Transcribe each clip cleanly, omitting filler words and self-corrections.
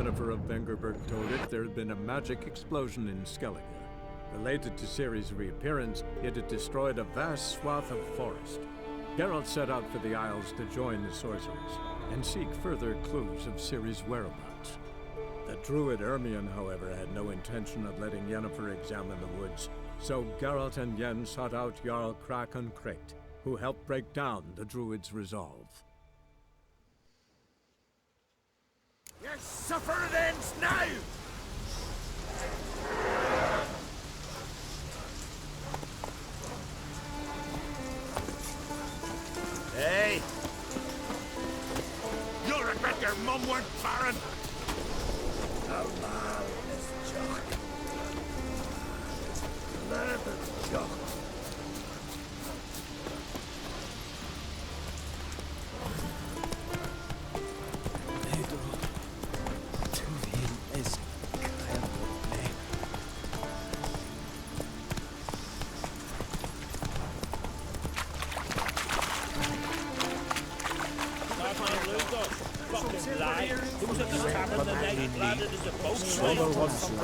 Yennefer of Vengerberg told it, there had been a magic explosion in Skellige. Related to Ciri's reappearance, it had destroyed a vast swath of forest. Geralt set out for the Isles to join the sorcerers, and seek further clues of Ciri's whereabouts. The druid Ermion, however, had no intention of letting Yennefer examine the woods, so Geralt and Yen sought out Jarl Krakon Krayt, who helped break down the druid's resolve. You suffer it ends now! Hey! You'll regret your mum weren't Baron! How loud is Jock? Loud is Jock.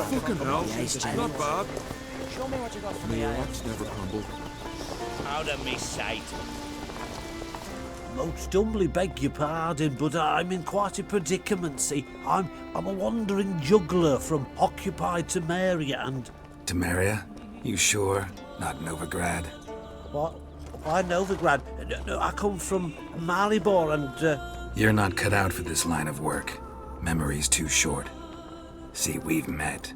Fucking hell, not bad. Show me what you got for May me. your rocks never crumble. Out of me sight. Most humbly beg your pardon, but I'm in quite a predicament, see. I'm a wandering juggler from occupied Temeria and... Temeria? You sure? Not Novigrad? What? Why Novigrad? No, I come from Maribor and... You're not cut out for this line of work. Memory's too short. See, we've met.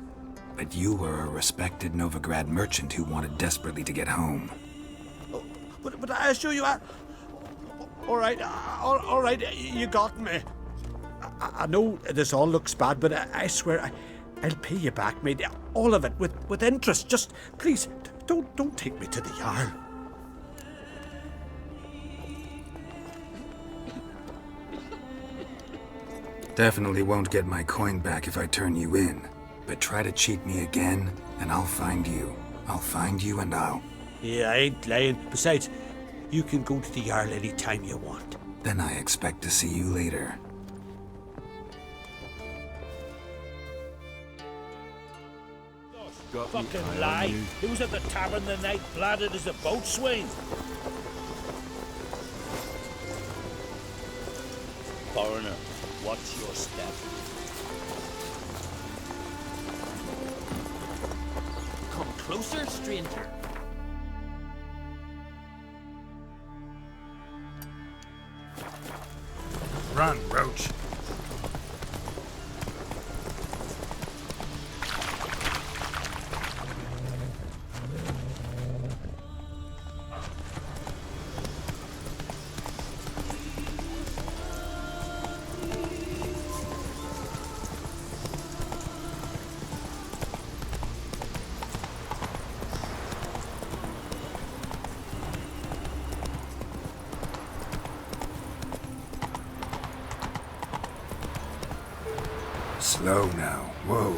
But you were a respected Novigrad merchant who wanted desperately to get home. Oh, but I assure you, all right, you got me. I know this all looks bad, but I swear I'll pay you back, mate. All of it, with interest. Just, please, don't take me to the Jarl. Definitely won't get my coin back if I turn you in. But try to cheat me again, and I'll find you. I'll find you and I'll... Yeah, I ain't lying. Besides, you can go to the Jarl any time you want. Then I expect to see you later. Fucking lie. He was at the tavern the night, bladdered as a boatswain. Foreigner, watch your step. Come closer, stranger. Run, Roach. Slow now. Whoa.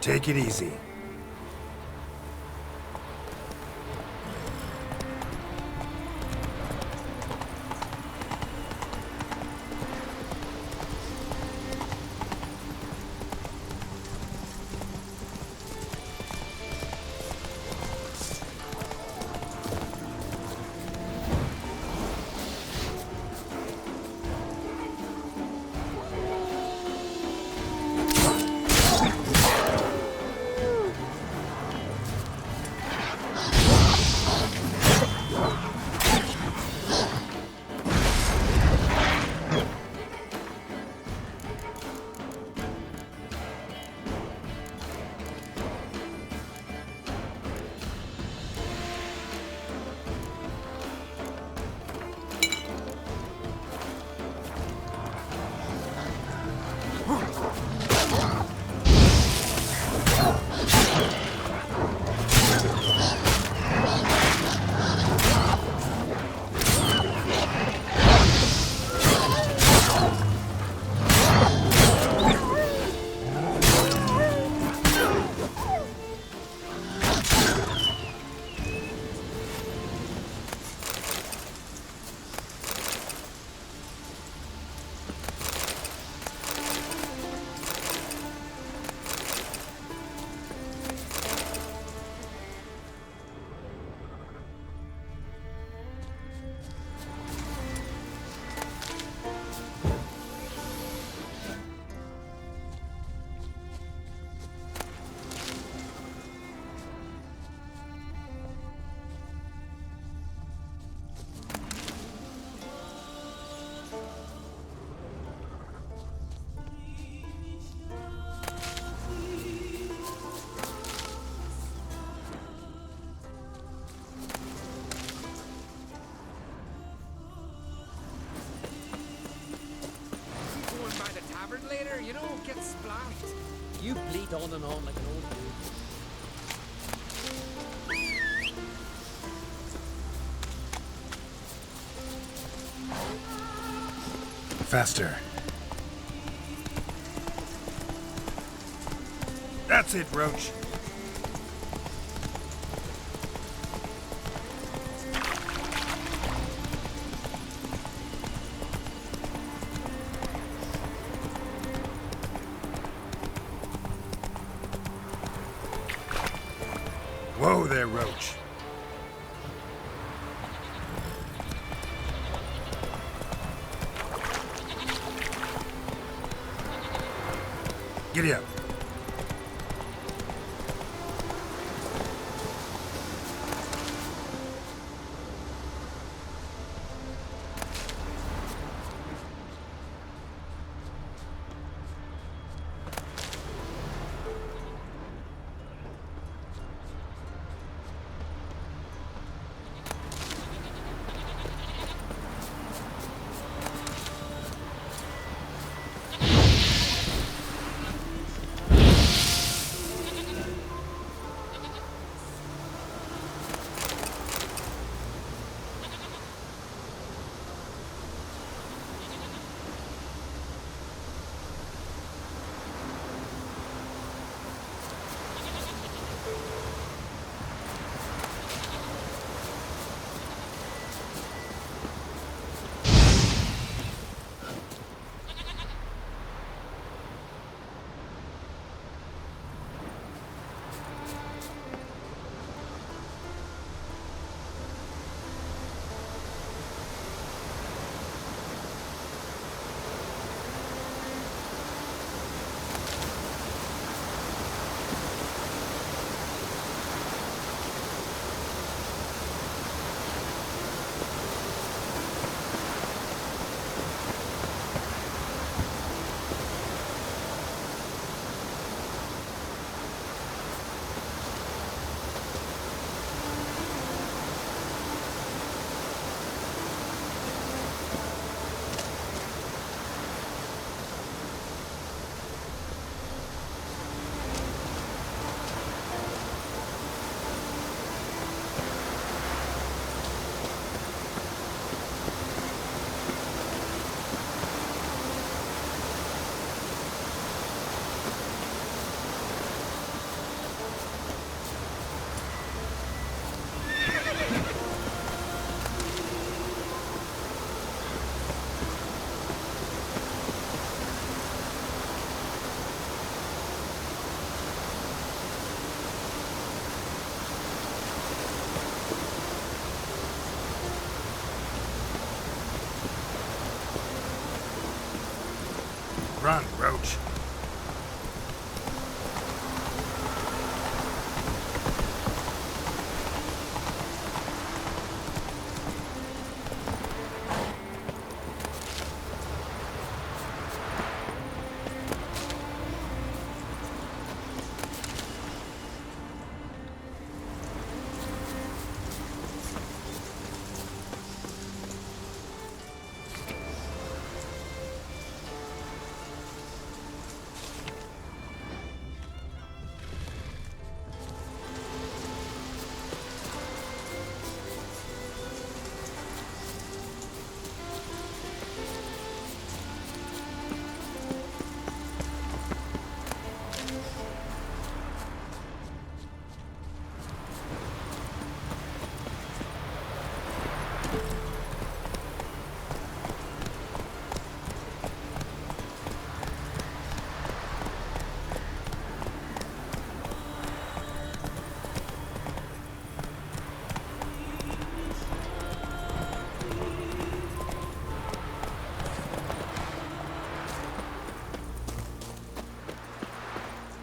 Take it easy. Going by the tavern later, you know, get splashed. You bleed on and on like an old dude. Faster. That's it, Roach. Whoa there, Roach. Giddy up.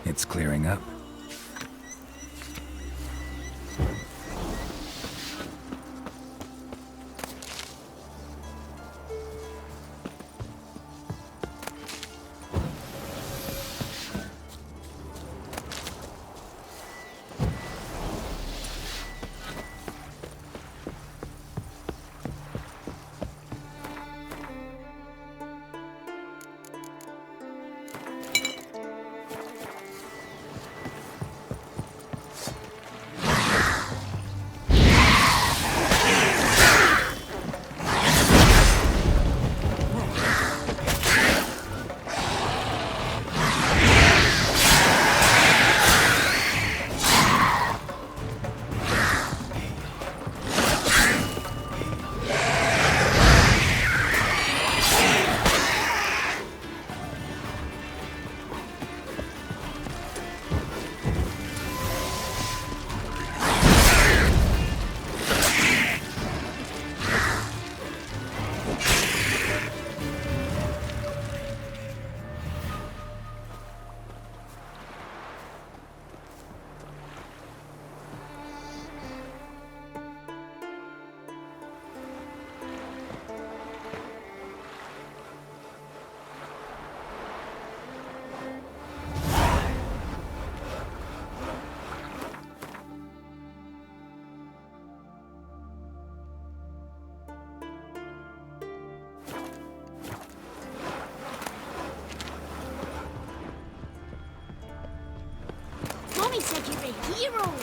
It's clearing up. Mommy said you're a hero.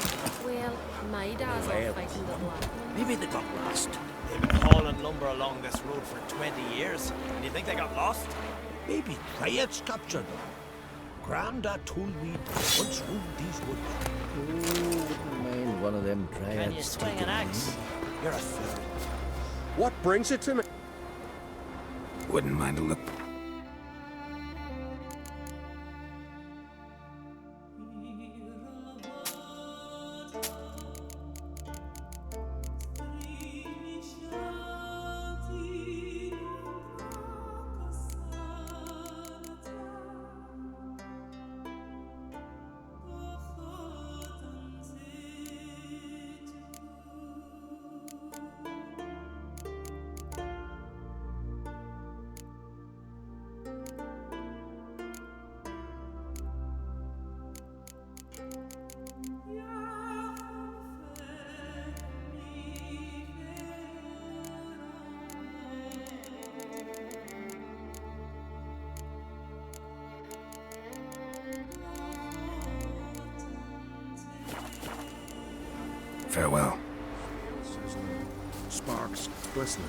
Well, my dad's off fighting the black one. Maybe they got lost. They've been hauling lumber along this road for 20 years. And you think they got lost? Maybe Triads captured them. Grandad told me they once roamed these woods. Wouldn't mind one of them Can you dryads swing taking an axe? me. You're a fairy. What brings it to me? Wouldn't mind a look. Farewell. Sparks glistening.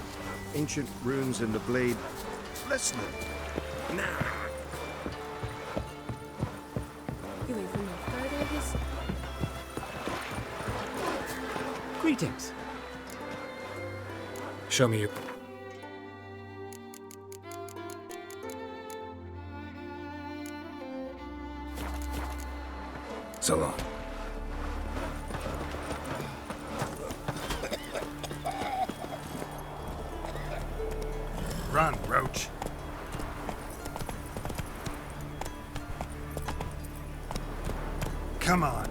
Ancient runes in the blade. Listening. Nah. You went from Nilfgaard, I guess? Greetings. Show me your... So long. Run, Roach. Come on.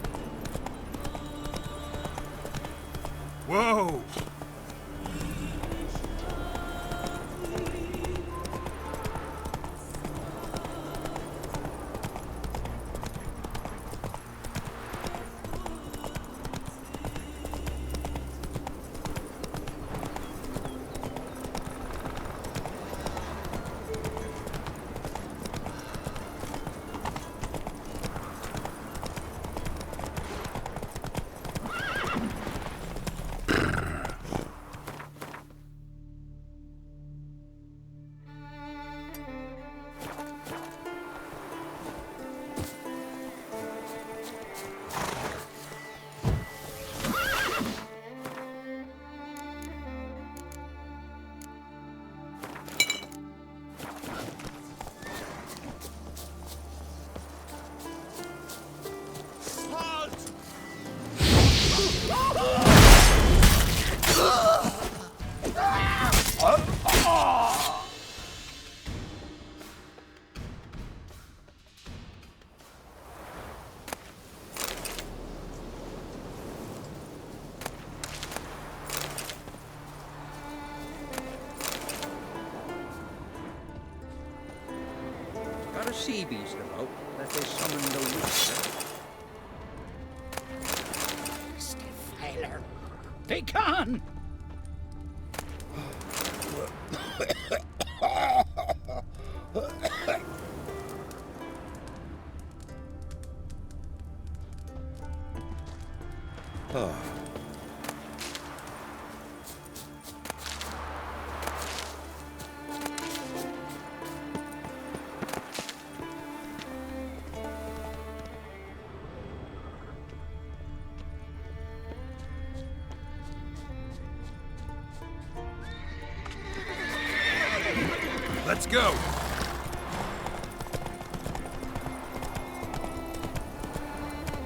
Whoa! sea beast about that they summoned the witch. Defiler. They can! Let's go!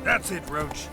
That's it, Roach.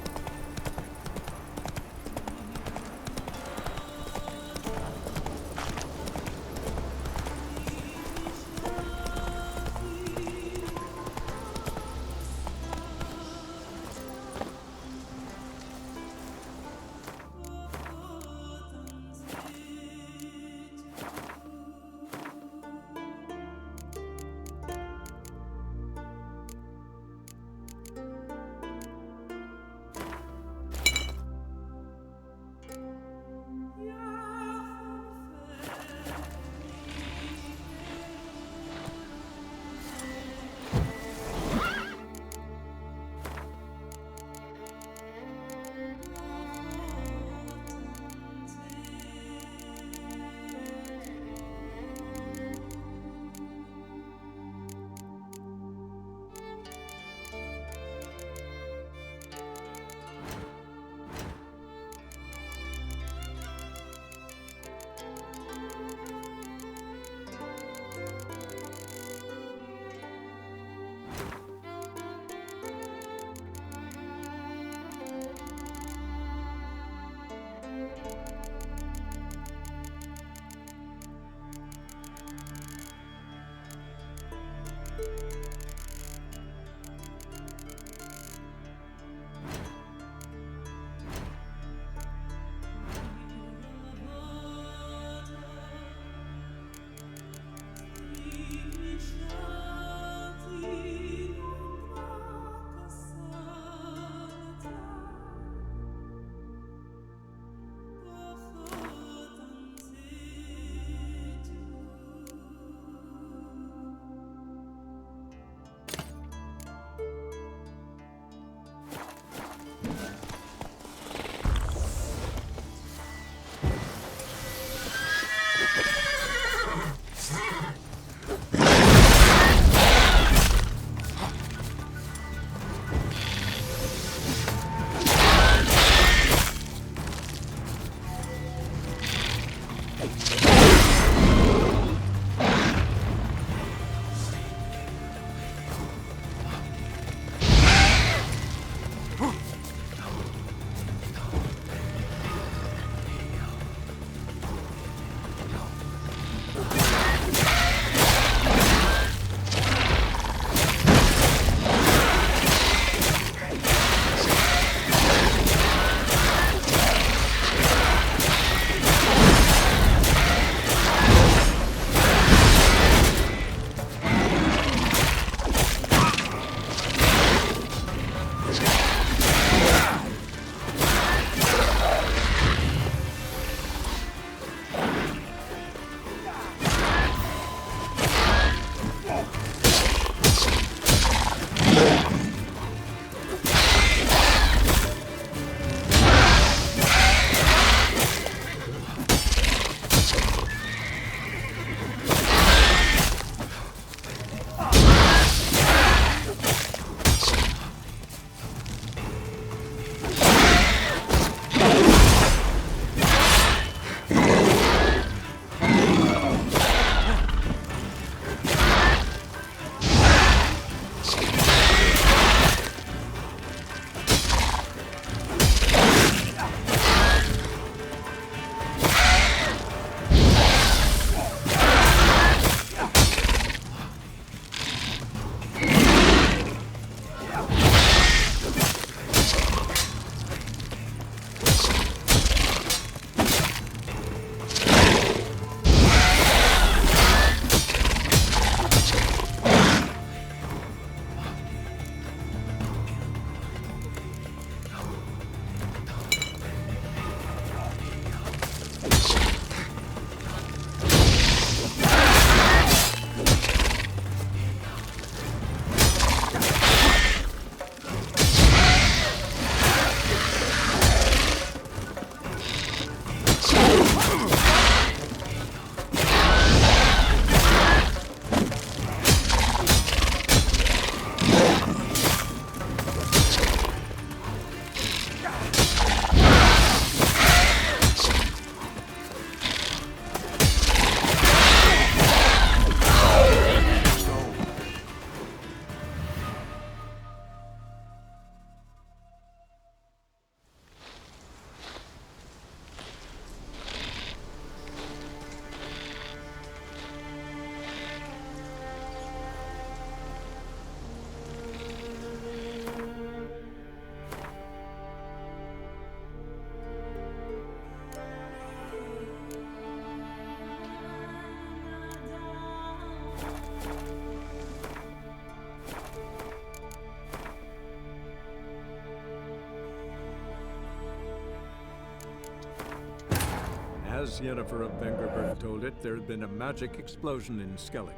As Yennefer of Vengerberg told it, there had been a magic explosion in Skellige.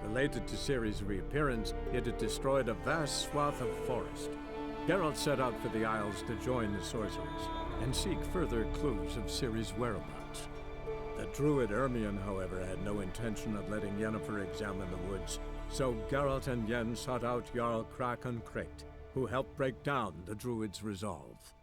Related to Ciri's reappearance, it had destroyed a vast swath of forest. Geralt set out for the Isles to join the sorcerers and seek further clues of Ciri's whereabouts. The druid Ermion, however, had no intention of letting Yennefer examine the woods, so Geralt and Yen sought out Jarl Krakon Krayt, who helped break down the druid's resolve.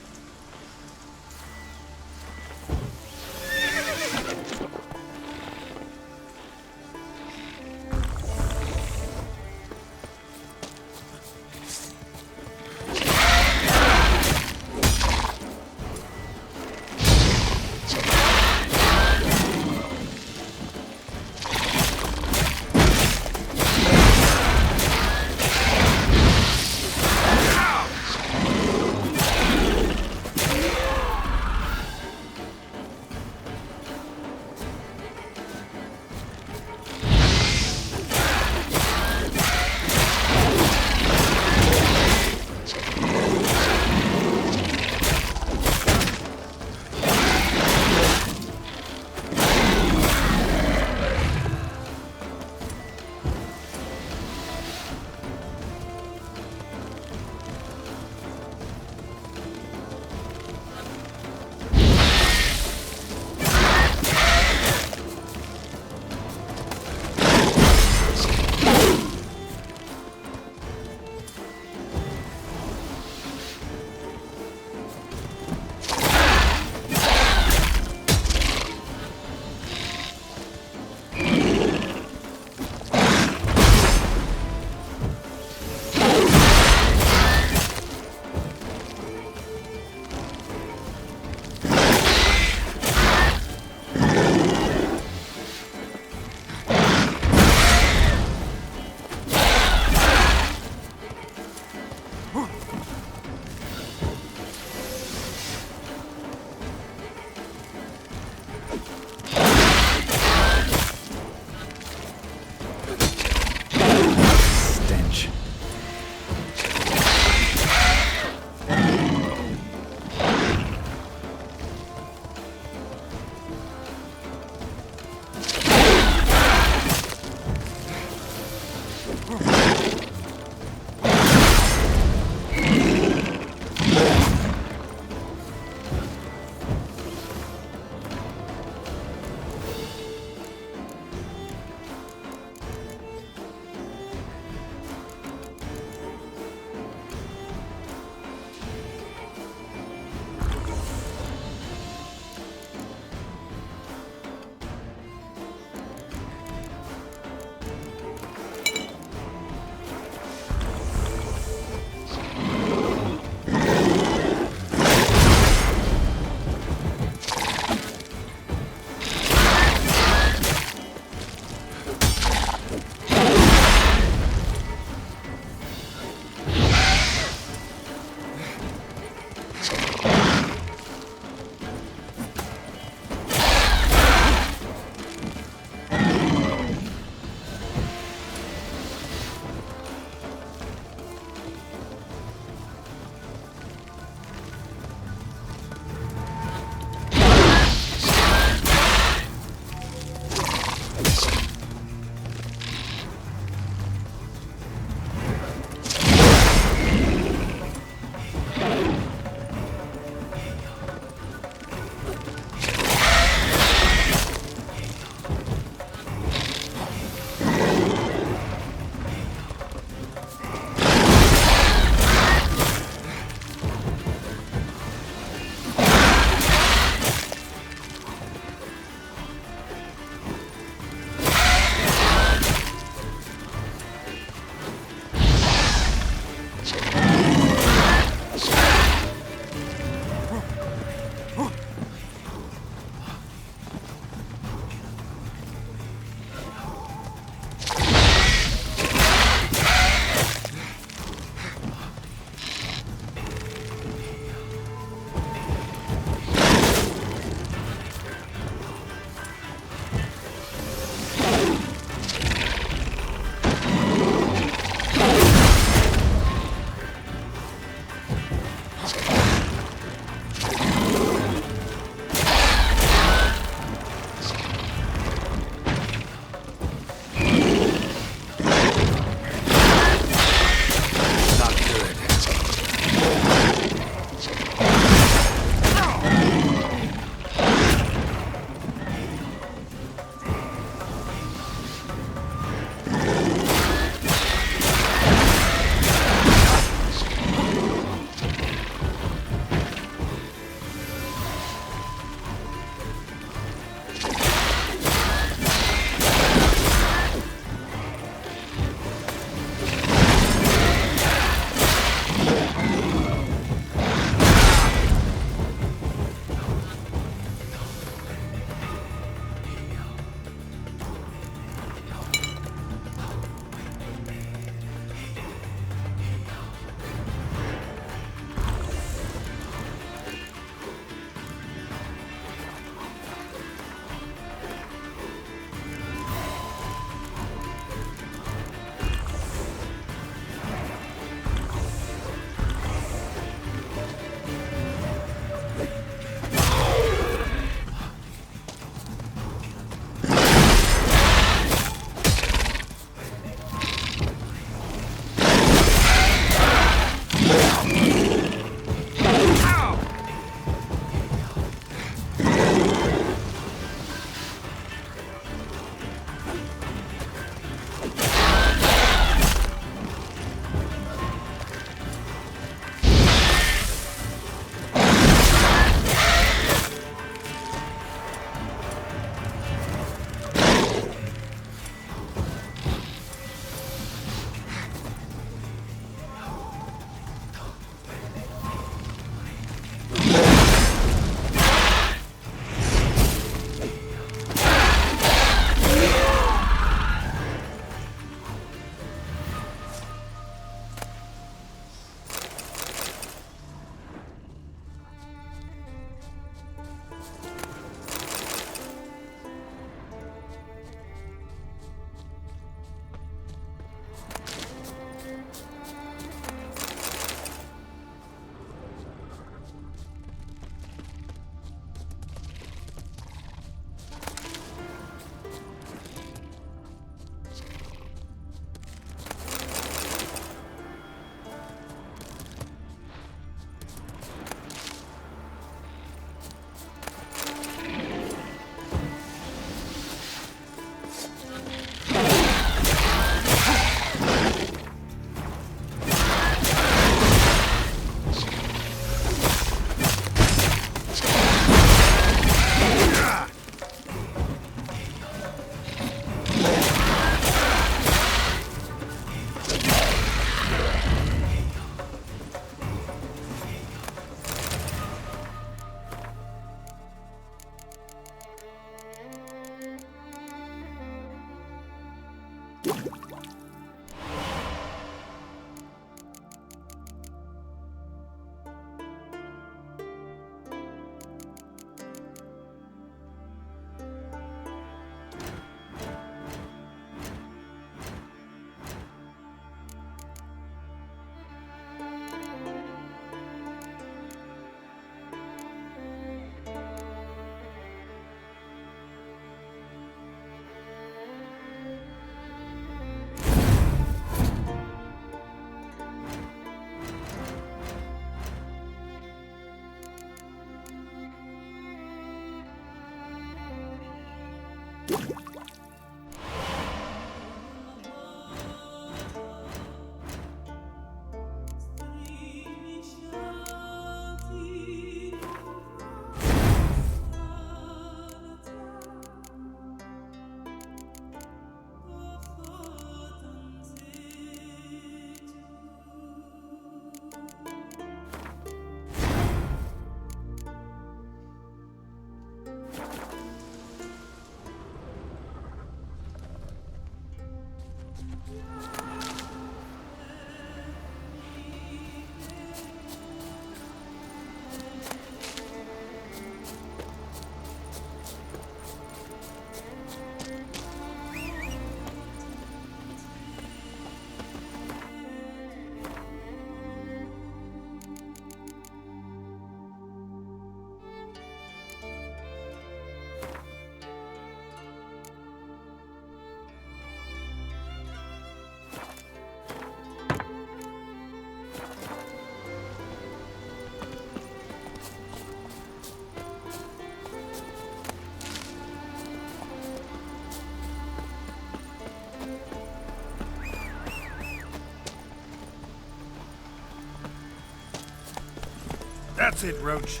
That's it, Roach.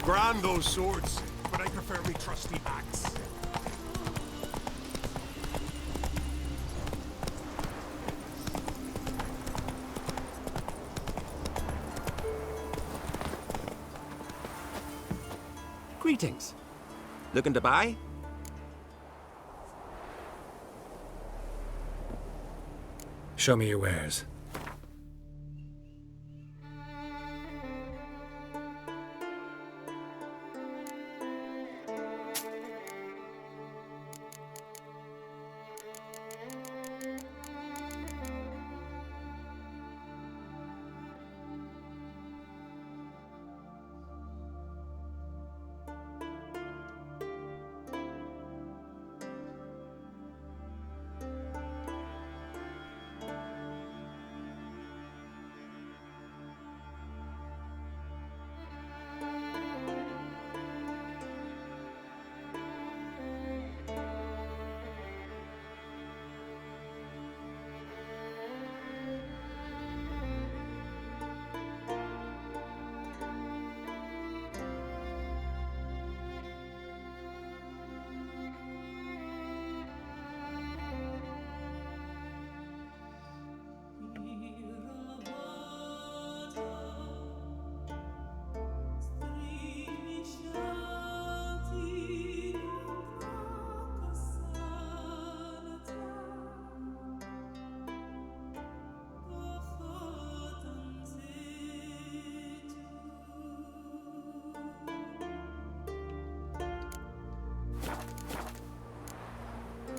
Grand those swords, but I prefer me trusty axe. Greetings. Looking to buy? Show me your wares.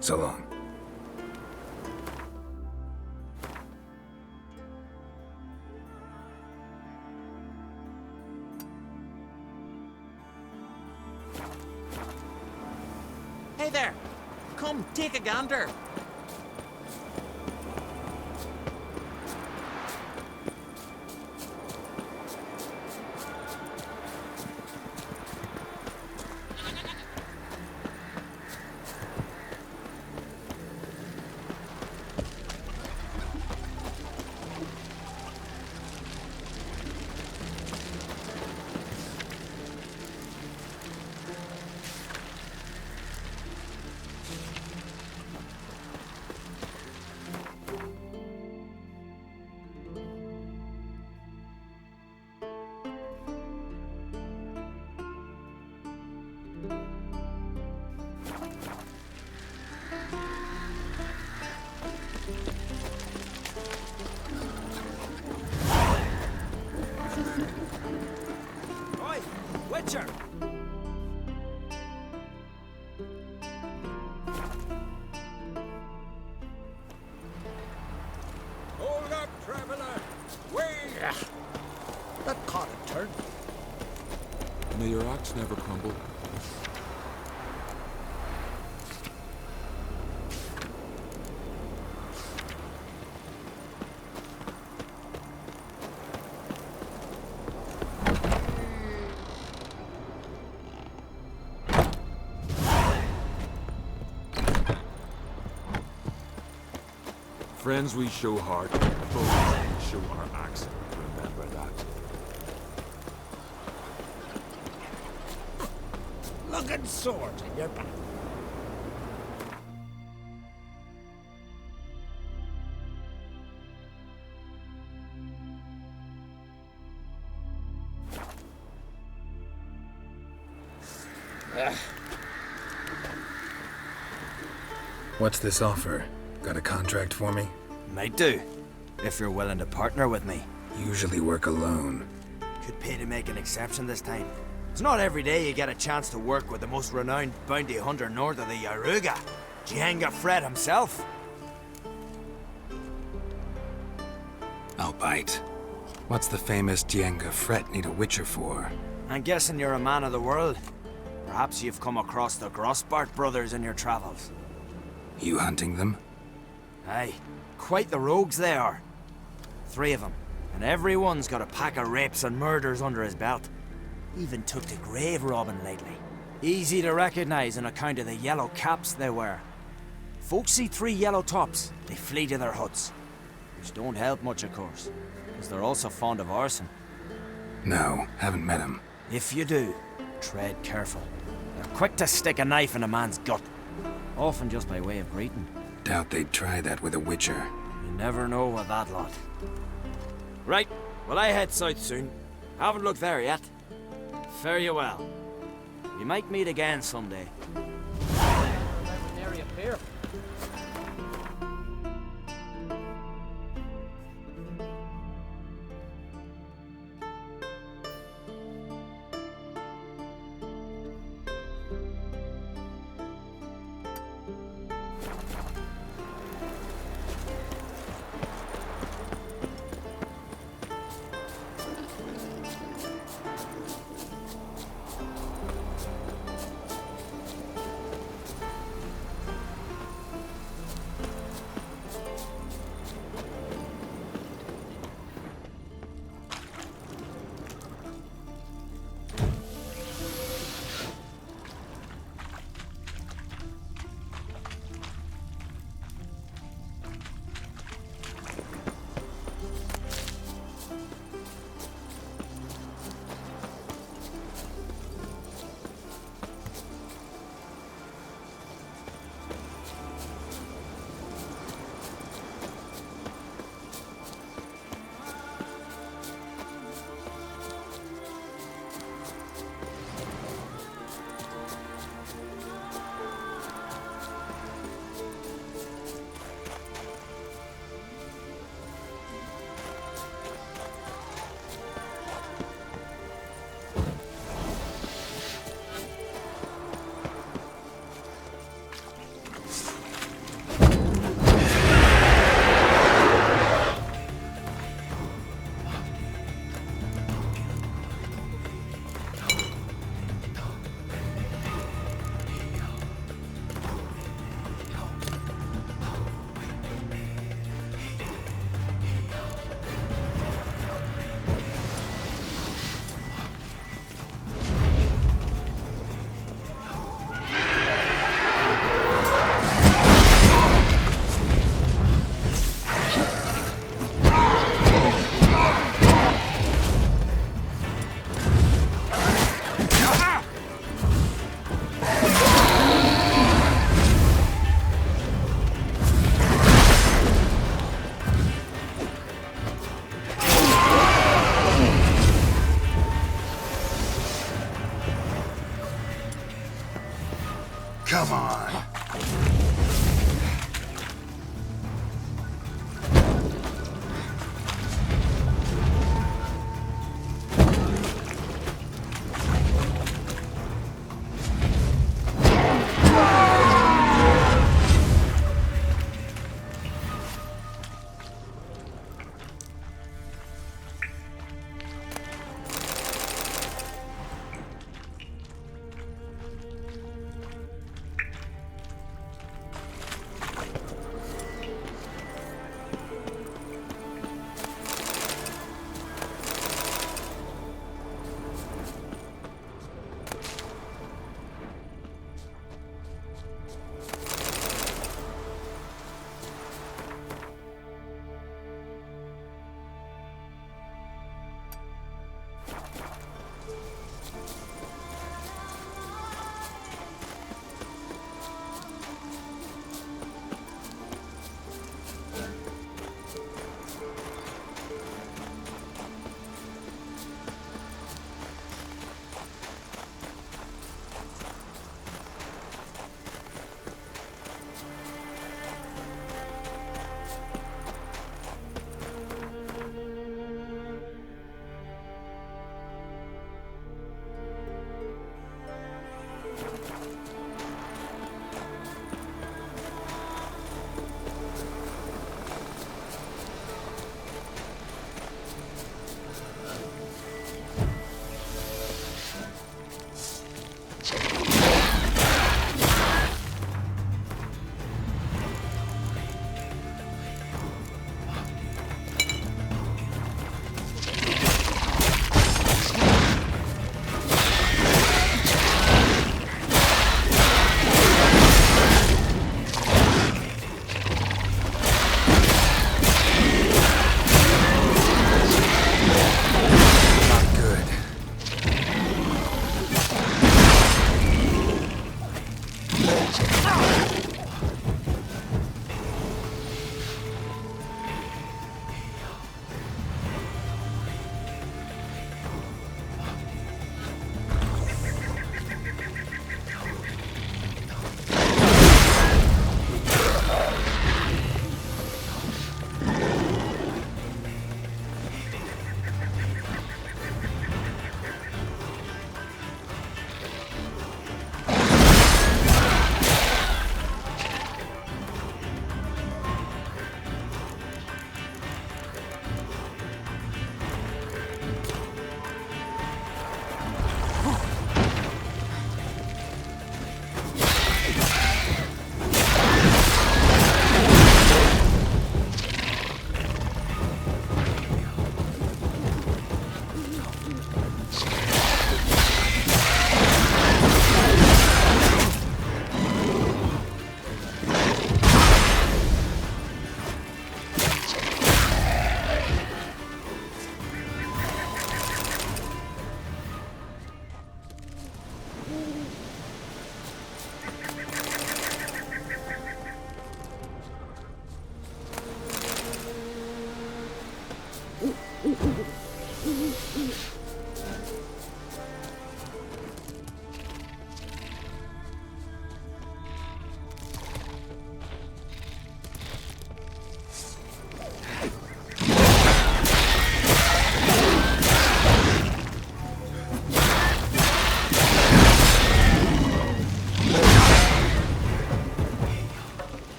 So long. Hey there! Come, take a gander! Witcher! Hold up, traveler! Way! That caught a turn. May your axe never crumble. Friends we show heart, foes we show our axe. Remember that. fucking sword in your back. What's this offer? Got a contract for me? Might do, if you're willing to partner with me. Usually work alone. Could pay to make an exception this time. It's not every day you get a chance to work with the most renowned bounty hunter north of the Yaruga, Jenga Fred himself. I'll bite. What's the famous Jenga Fred need a witcher for? I'm guessing you're a man of the world. Perhaps you've come across the Grossbart brothers in your travels. You hunting them? Aye, quite the rogues they are. 3 of them, and every one's got a pack of rapes and murders under his belt. Even took to grave robbing lately. Easy to recognize on account of the yellow caps they wear. Folks see 3 yellow tops, they flee to their huts. Which don't help much, of course, because they're also fond of arson. No, haven't met him. If you do, tread careful. They're quick to stick a knife in a man's gut. Often just by way of greeting. Doubt they'd try that with a witcher. You never know with that lot. Right, well I head south soon. Haven't looked there yet. Fare you well. We might meet again someday. Nary appear.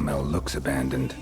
Sawmill looks abandoned.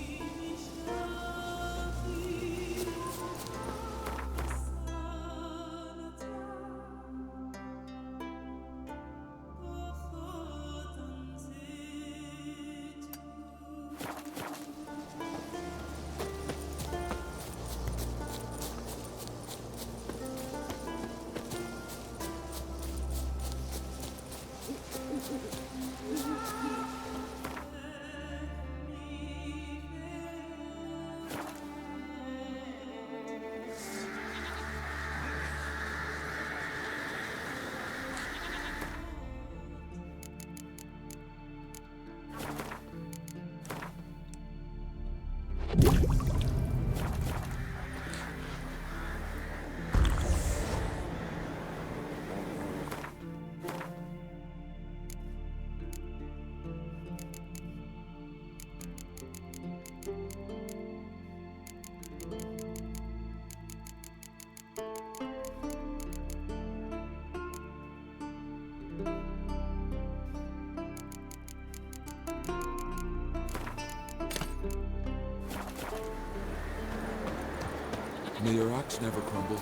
May your axe never crumble.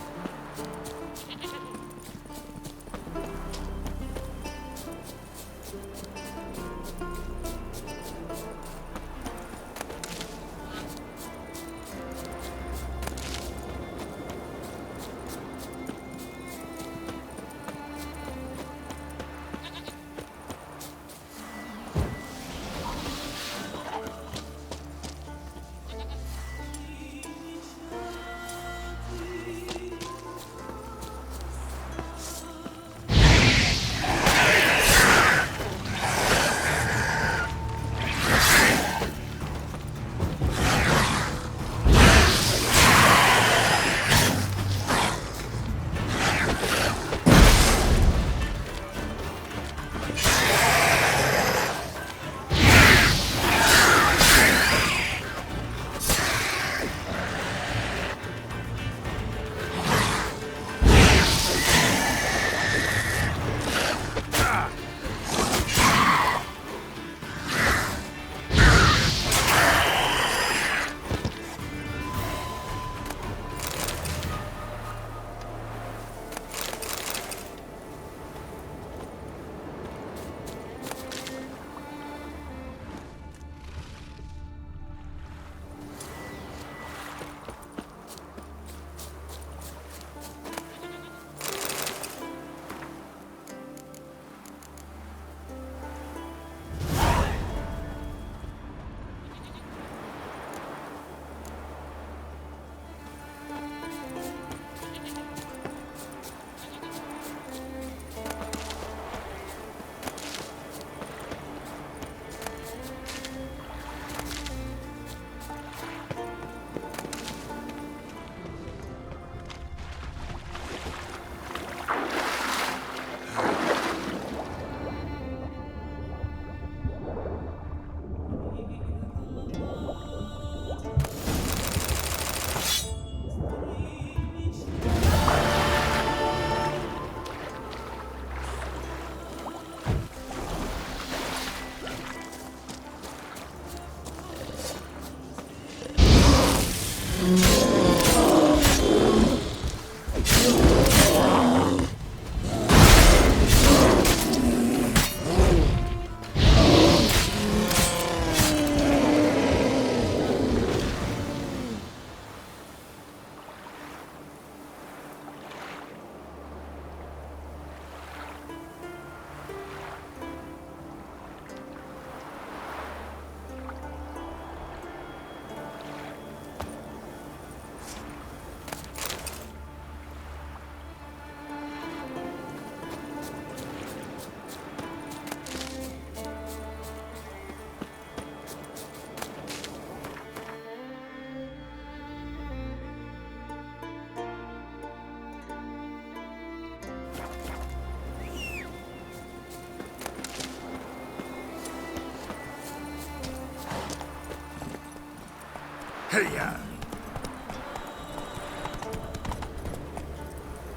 Hey-ya!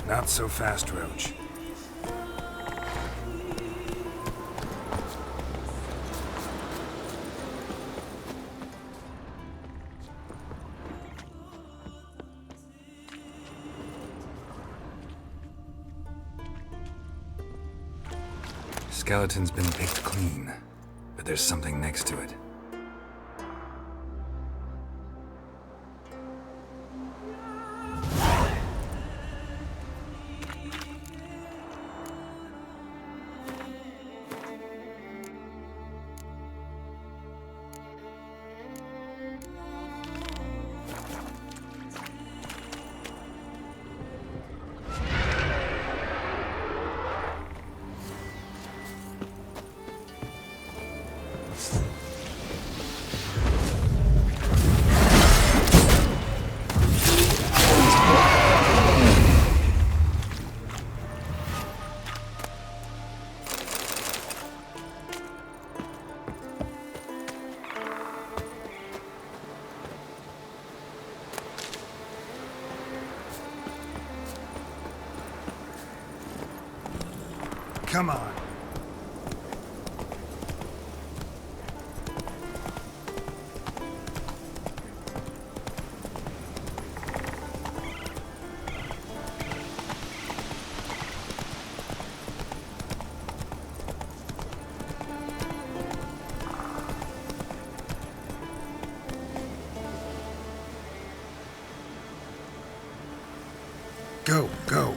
Not so fast, Roach. Skeleton's been picked clean, but there's something next to it. Come on. Go, go.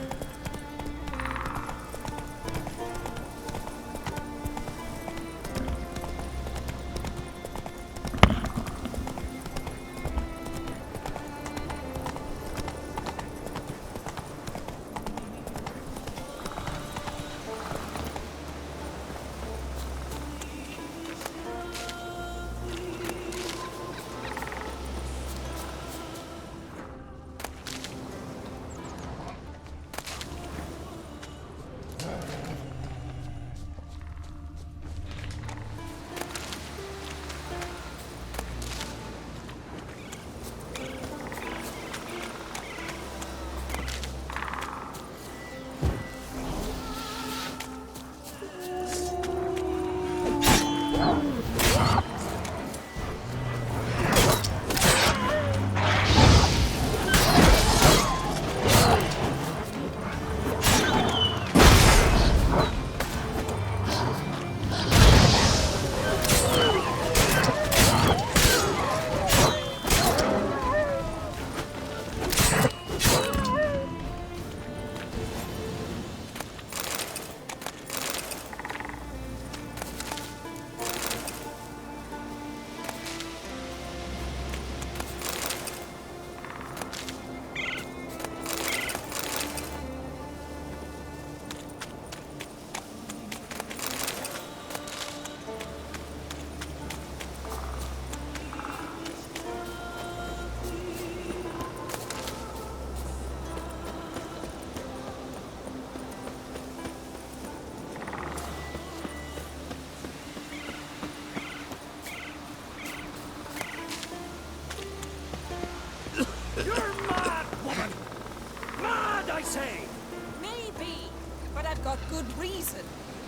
Good reason.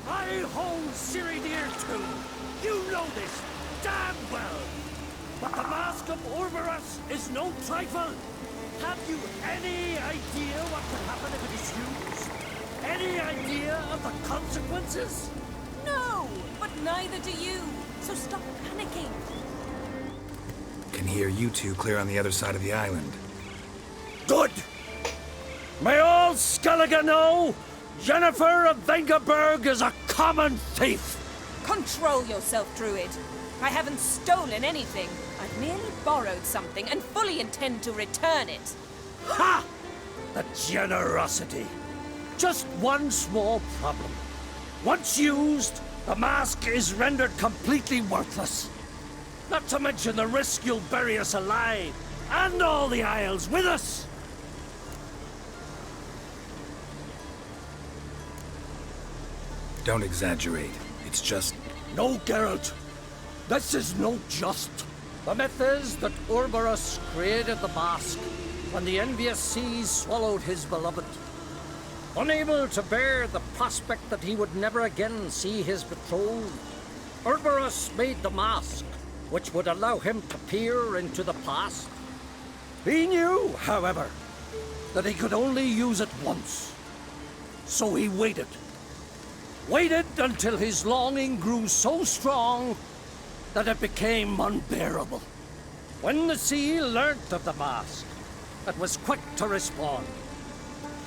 I hold Ciri dear too. You know this damn well. But the Mask of Orberus is no trifle. Have you any idea what could happen if it is used? Any idea of the consequences? No, but neither do you. So stop panicking. Can hear you two clear on the other side of the island. Good. May all Skellige know Jennifer of Vengerberg is a common thief! Control yourself, Druid. I haven't stolen anything. I've merely borrowed something and fully intend to return it. Ha! The generosity. Just one small problem. Once used, the mask is rendered completely worthless. Not to mention the risk you'll bury us alive, and all the Isles with us! Don't exaggerate. It's just... No, Geralt. This is no just. The myth is that Urberus created the mask when the envious seas swallowed his beloved. Unable to bear the prospect that he would never again see his betrothed, Urberus made the mask, which would allow him to peer into the past. He knew, however, that he could only use it once. So he waited. Waited until his longing grew so strong that it became unbearable. When the sea learnt of the mask, it was quick to respond.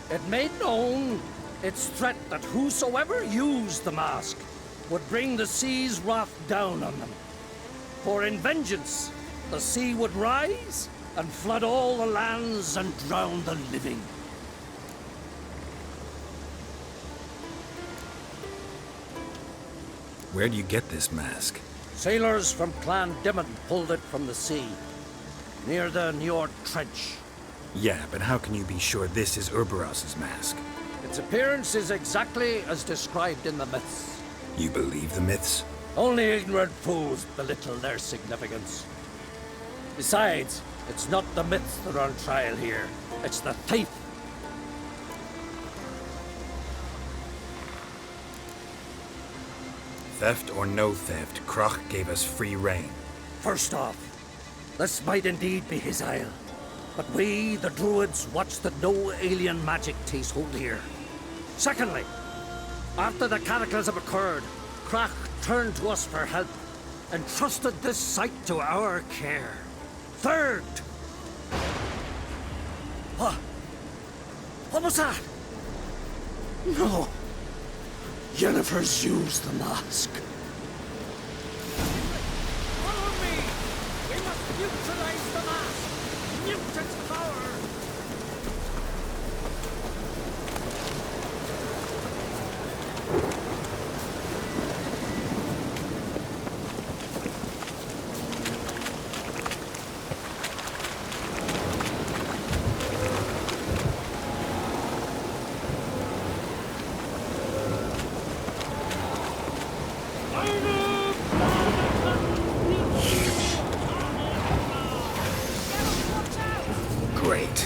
It made known its threat that whosoever used the mask would bring the sea's wrath down on them. For in vengeance, the sea would rise and flood all the lands and drown the living. Where do you get this mask? Sailors from Clan Dimon pulled it from the sea, near the Njord Trench. Yeah, but how can you be sure this is Urberus's mask? Its appearance is exactly as described in the myths. You believe the myths? Only ignorant fools belittle their significance. Besides, it's not the myths that are on trial here. It's the thief. Theft or no theft, Crach gave us free rein. First off, this might indeed be his isle. But we, the Druids, watch that no alien magic takes hold here. Secondly, after the cataclysm occurred, Crach turned to us for help and trusted this site to our care. Third... What was that? No. Yennefer's used the mask. Follow me! We must neutralize the mask! Mute its power! Great.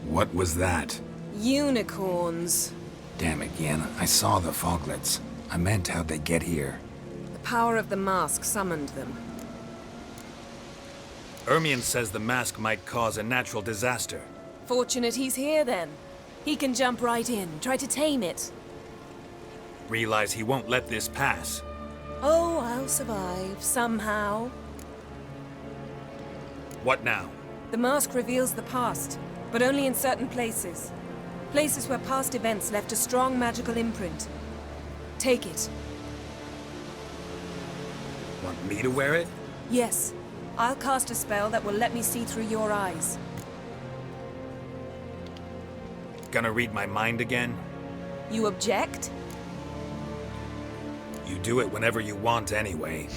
What was that? Unicorns. Damn it, Yen. I saw the foglets. I meant how'd they get here? The power of the mask summoned them. Ermion says the mask might cause a natural disaster. Fortunate he's here, then. He can jump right in, try to tame it. Realize he won't let this pass. Oh, I'll survive, somehow. What now? The mask reveals the past, but only in certain places. Places where past events left a strong magical imprint. Take it. Want me to wear it? Yes. I'll cast a spell that will let me see through your eyes. Gonna read my mind again? You object? You do it whenever you want anyway.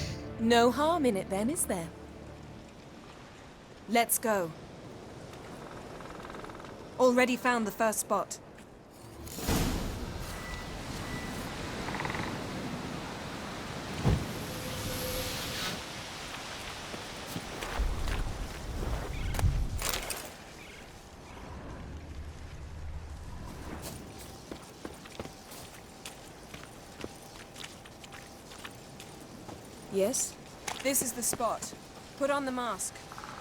No harm in it then, is there? Let's go. Already found the first spot. Yes? This is the spot. Put on the mask.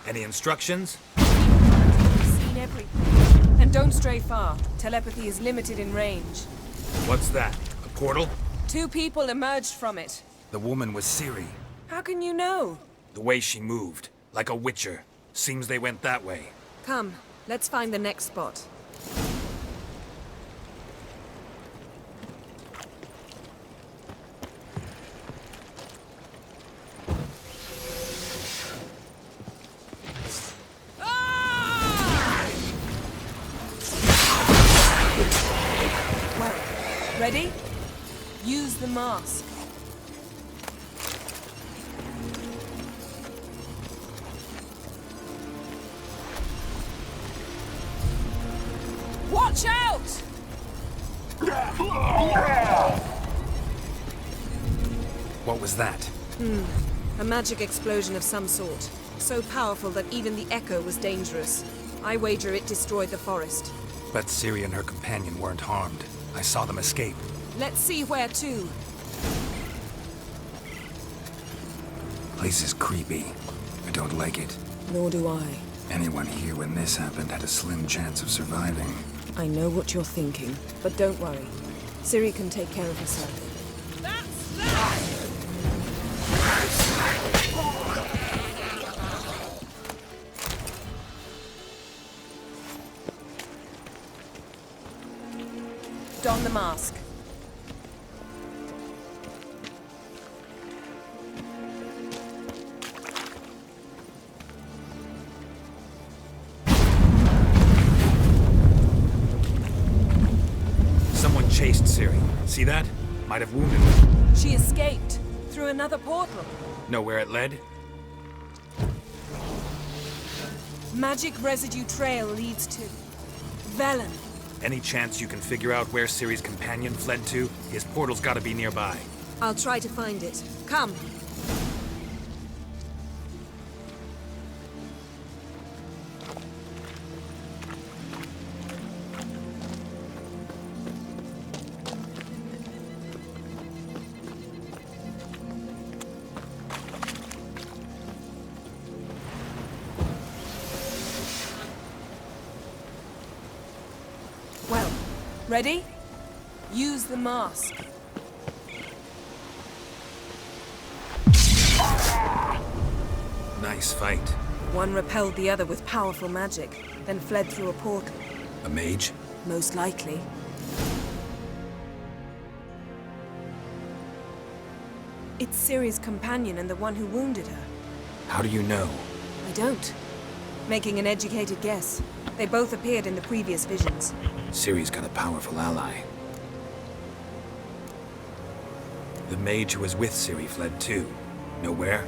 Any instructions? You've seen everything. And don't stray far. Telepathy is limited in range. What's that? A portal? 2 people emerged from it. The woman was Ciri. How can you know? The way she moved, like a witcher. Seems they went that way. Come, let's find the next spot. Well, ready? Use the mask. Watch out! What was that? A magic explosion of some sort. So powerful that even the echo was dangerous. I wager it destroyed the forest. But Ciri and her companion weren't harmed. I saw them escape. Let's see where to. Place is creepy. I don't like it. Nor do I. Anyone here when this happened had a slim chance of surviving. I know what you're thinking, but don't worry. Ciri can take care of herself. Don the mask. Someone chased Ciri. See that? Might have wounded her. She escaped through another portal. Know where it led? Magic residue trail leads to Velen. Any chance you can figure out where Ciri's companion fled to? His portal's gotta be nearby. I'll try to find it. Come. Well, ready? Use the mask. Nice fight. One repelled the other with powerful magic, then fled through a portal. A mage? Most likely. It's Ciri's companion and the one who wounded her. How do you know? I don't. Making an educated guess. They both appeared in the previous visions. Ciri's got a powerful ally. The mage who was with Ciri fled too. Know where?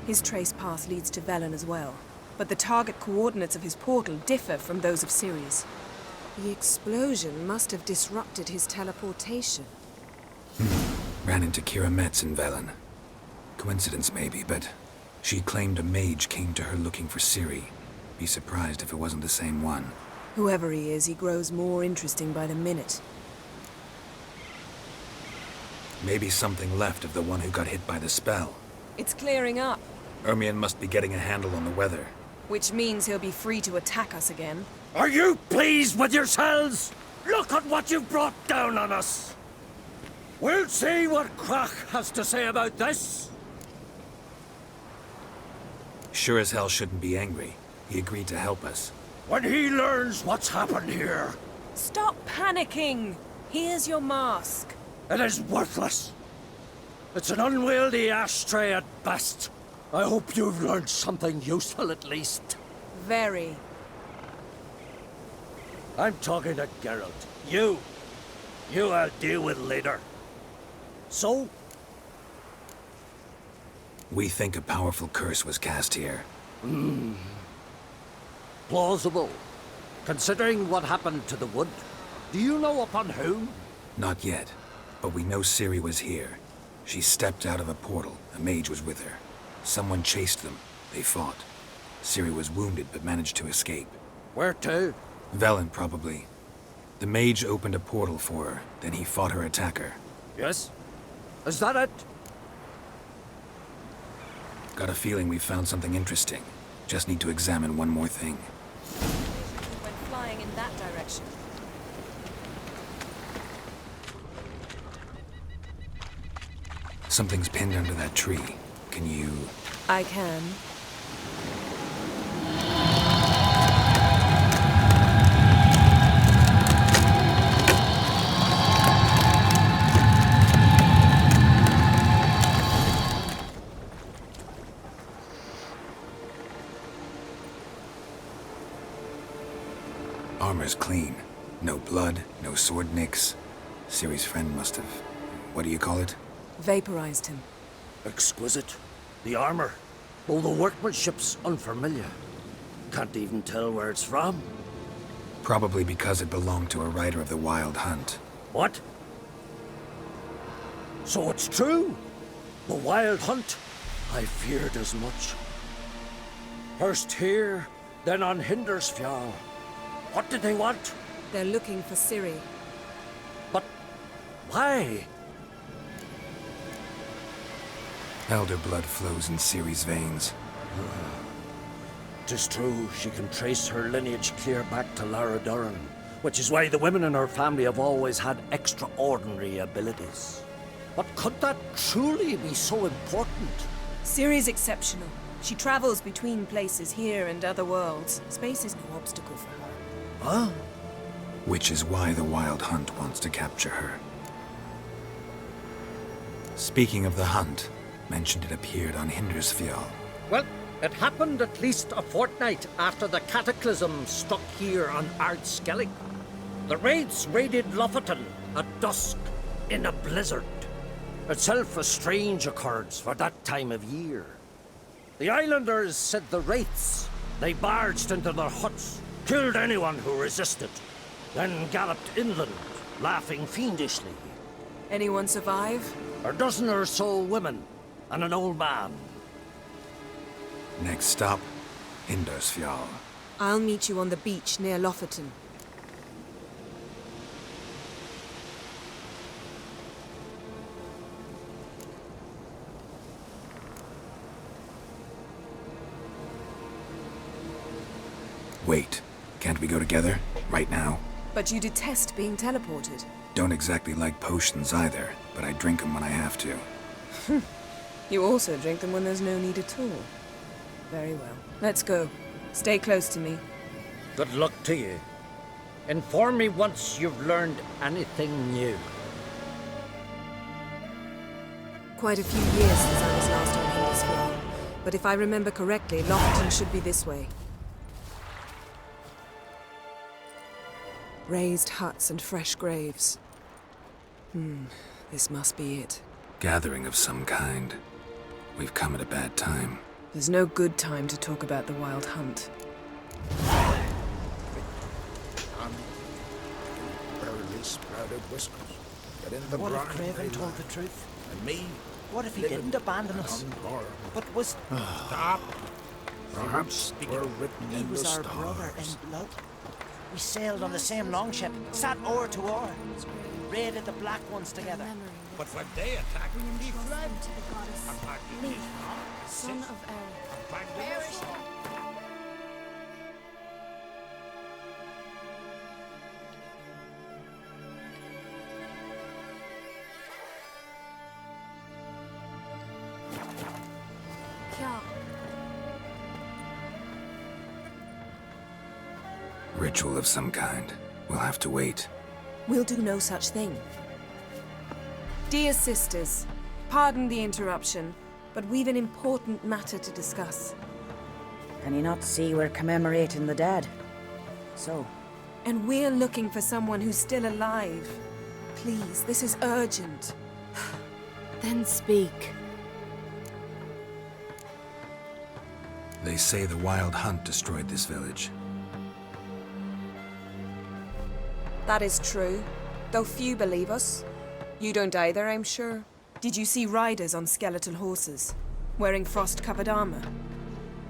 His trace path leads to Velen as well. But the target coordinates of his portal differ from those of Ciri's. The explosion must have disrupted his teleportation. Ran into Kira Metz in Velen. Coincidence maybe, but she claimed a mage came to her looking for Ciri. Be surprised if it wasn't the same one. Whoever he is, he grows more interesting by the minute. Maybe something left of the one who got hit by the spell. It's clearing up, Ermion must be getting a handle on the weather. which means he'll be free to attack us again. Are you pleased with yourselves? Look at what you've brought down on us! We'll see what Crach has to say about this. Sure as hell shouldn't be angry. He agreed to help us. When he learns what's happened here, Stop panicking! Here's your mask. it is worthless. It's an unwieldy ashtray at best. I hope you've learned something useful at least. Very. I'm talking to Geralt. You I'll deal with later. So, We think a powerful curse was cast here. plausible. Considering what happened to the wood, do you know upon whom? Not yet, but we know Ciri was here. She stepped out of a portal. A mage was with her. Someone chased them. They fought. Ciri was wounded but managed to escape. Where to? Velen, probably. The mage opened a portal for her, then he fought her attacker. Yes? Is that it? Got a feeling we've found something interesting. Just need to examine one more thing. Went flying in that direction. Something's pinned under that tree. Can you... I can. Armor's clean. No blood, no sword nicks. Ciri's friend must have... what do you call it? Vaporized him. Exquisite. The armor. Though the workmanship's unfamiliar. Can't even tell where it's from. Probably because it belonged to a rider of the Wild Hunt. What? So it's true? The Wild Hunt? I feared as much. First here, then on Hindersfjall. What did they want? They're looking for Ciri. But why? Elder blood flows in Ciri's veins. Tis true, she can trace her lineage clear back to Lara Duran, which is why the women in her family have always had extraordinary abilities. But could that truly be so important? Ciri's exceptional. She travels between places here and other worlds. Space is no obstacle for her. Huh? Which is why the Wild Hunt wants to capture her. Speaking of the hunt, mentioned it appeared on Hindersfjall. Well, it happened at least a fortnight after the cataclysm struck here on Ardskellig. The raids raided Lofoten at dusk in a blizzard. Itself a strange occurrence for that time of year. The islanders said the wraiths. They barged into their huts, killed anyone who resisted, then galloped inland, laughing fiendishly. Anyone survive? A dozen or so women, and an old man. Next stop, Hindersfjall. I'll meet you on the beach near Lofoten. Wait, can't we go together? Right now? But you detest being teleported. Don't exactly like potions either, but I drink them when I have to. You also drink them when there's no need at all. Very well. Let's go. Stay close to me. Good luck to you. Inform me once you've learned anything new. Quite a few years since I was last on Hindersfjall, but if I remember correctly, Lofoten should be this way. Raised huts and fresh graves. This must be it. Gathering of some kind. We've come at a bad time. There's no good time to talk about the Wild Hunt. Barely sprouted whiskers. Get in the What if brine Craven they told lie. the truth? And me? What if he living didn't abandon us? unharmed. But was Stop. Perhaps we're written he in was the our stars. brother in blood? We sailed on the same longship, sat oar to oar, raided the Black Ones together. But when they attacked, he fled. To the goddess Abandoned Leaf, his heart, son of Eren. abandoned his soul. Kya. Ritual of some kind. We'll have to wait. We'll do no such thing. Dear sisters, pardon the interruption, but we've an important matter to discuss. Can you not see we're commemorating the dead? So? And we're looking for someone who's still alive. Please, this is urgent. Then speak. They say the Wild Hunt destroyed this village. That is true, though few believe us. You don't either, I'm sure. Did you see riders on skeletal horses, wearing frost-covered armor?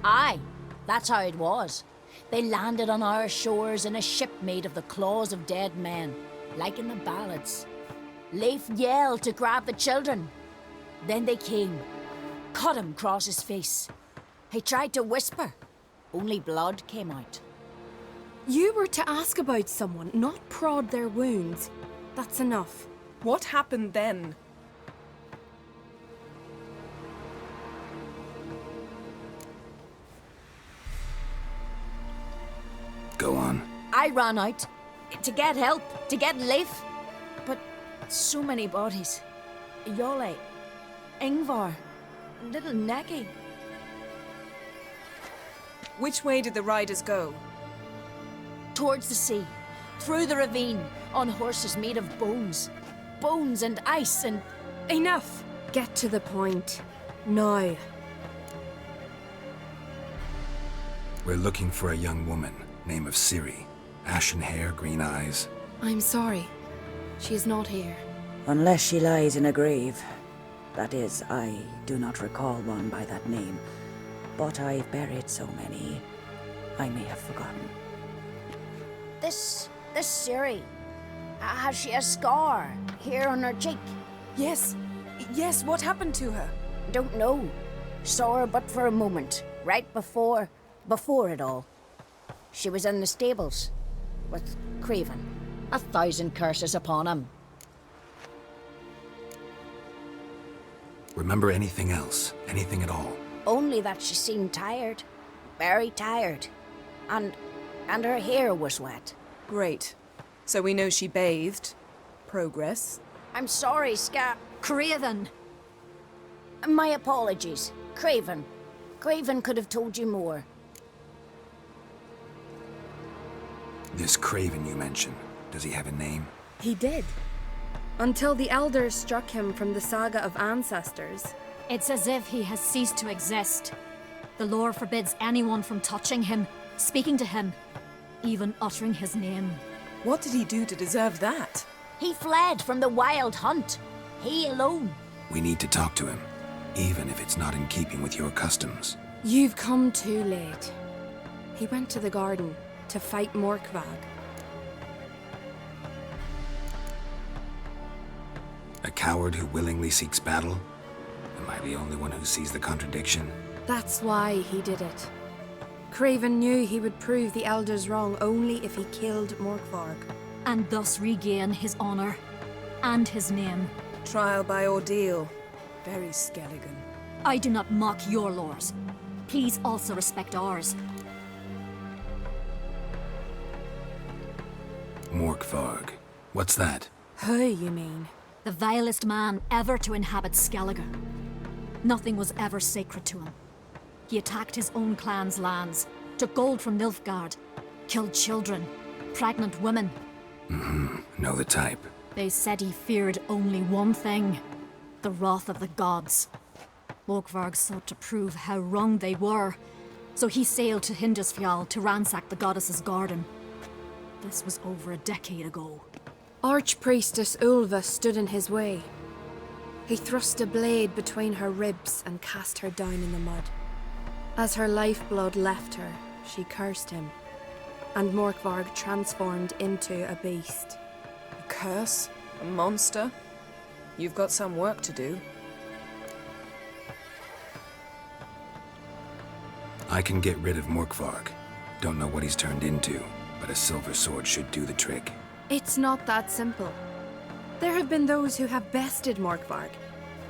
Aye, that's how it was. They landed on our shores in a ship made of the claws of dead men, like in the ballads. Leif yelled to grab the children. Then they came. cut him across his face. He tried to whisper. Only blood came out. You were to ask about someone, not prod their wounds. That's enough. What happened then? Go on. I ran out to get help, to get Leif. But so many bodies. Yole, Ingvar, little Necky. Which way did the riders go? Towards the sea, through the ravine, on horses made of bones. Bones and ice and... Enough! Get to the point. Now. We're looking for a young woman, name of Ciri. Ashen hair, green eyes. I'm sorry. She is not here. Unless she lies in a grave. That is, I do not recall one by that name. But I've buried so many, I may have forgotten. This Ciri, has she a scar here on her cheek? Yes. Yes, what happened to her? Don't know. Saw her but for a moment, right before it all. She was in the stables with Craven. 1,000 curses upon him. Remember anything else? Anything at all? Only that she seemed tired. Very tired. And her hair was wet. Great. So we know she bathed. Progress. I'm sorry, Craven. My apologies. Craven. Craven could have told you more. This Craven you mentioned, does he have a name? He did. Until the elders struck him from the saga of ancestors. It's as if he has ceased to exist. The lore forbids anyone from touching him, speaking to him, even uttering his name. What did he do to deserve that? He fled from the wild hunt. He alone. We need to talk to him, even if it's not in keeping with your customs. You've come too late. He went to the garden to fight Morkvag. A coward who willingly seeks battle? Am I the only one who sees the contradiction? That's why he did it. Craven knew he would prove the elders wrong only if he killed Morkvarg. And thus regain his honor and his name. Trial by ordeal. Very Skelligan. I do not mock your laws. Please also respect ours. Morkvarg. What's that? Who, you mean? The vilest man ever to inhabit Skellige. Nothing was ever sacred to him. He attacked his own clan's lands, took gold from Nilfgaard, killed children, pregnant women. Know the type. They said he feared only one thing, the wrath of the gods. Morkvarg sought to prove how wrong they were, so he sailed to Hindisfjall to ransack the goddess's garden. This was over a decade ago. Archpriestess Ulva stood in his way. He thrust a blade between her ribs and cast her down in the mud. As her lifeblood left her, she cursed him, and Morkvarg transformed into a beast. A curse? A monster? You've got some work to do. I can get rid of Morkvarg. Don't know what he's turned into, but a silver sword should do the trick. It's not that simple. There have been those who have bested Morkvarg,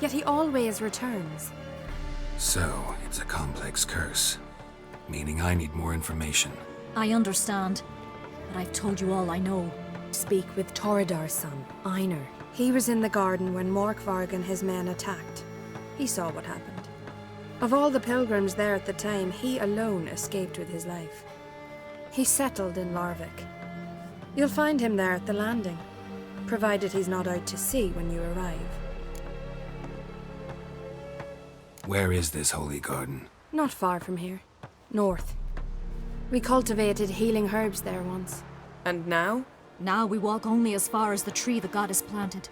yet he always returns. So, it's a complex curse, meaning I need more information. I understand, but I've told you all I know. Speak with Toradar's son, Einar. He was in the garden when Morkvarg and his men attacked. He saw what happened. Of all the pilgrims there at the time, he alone escaped with his life. He settled in Larvik. You'll find him there at the landing, provided he's not out to sea when you arrive. Where is this holy garden? Not far from here. North. We cultivated healing herbs there once. And now? Now we walk only as far as the tree the goddess planted.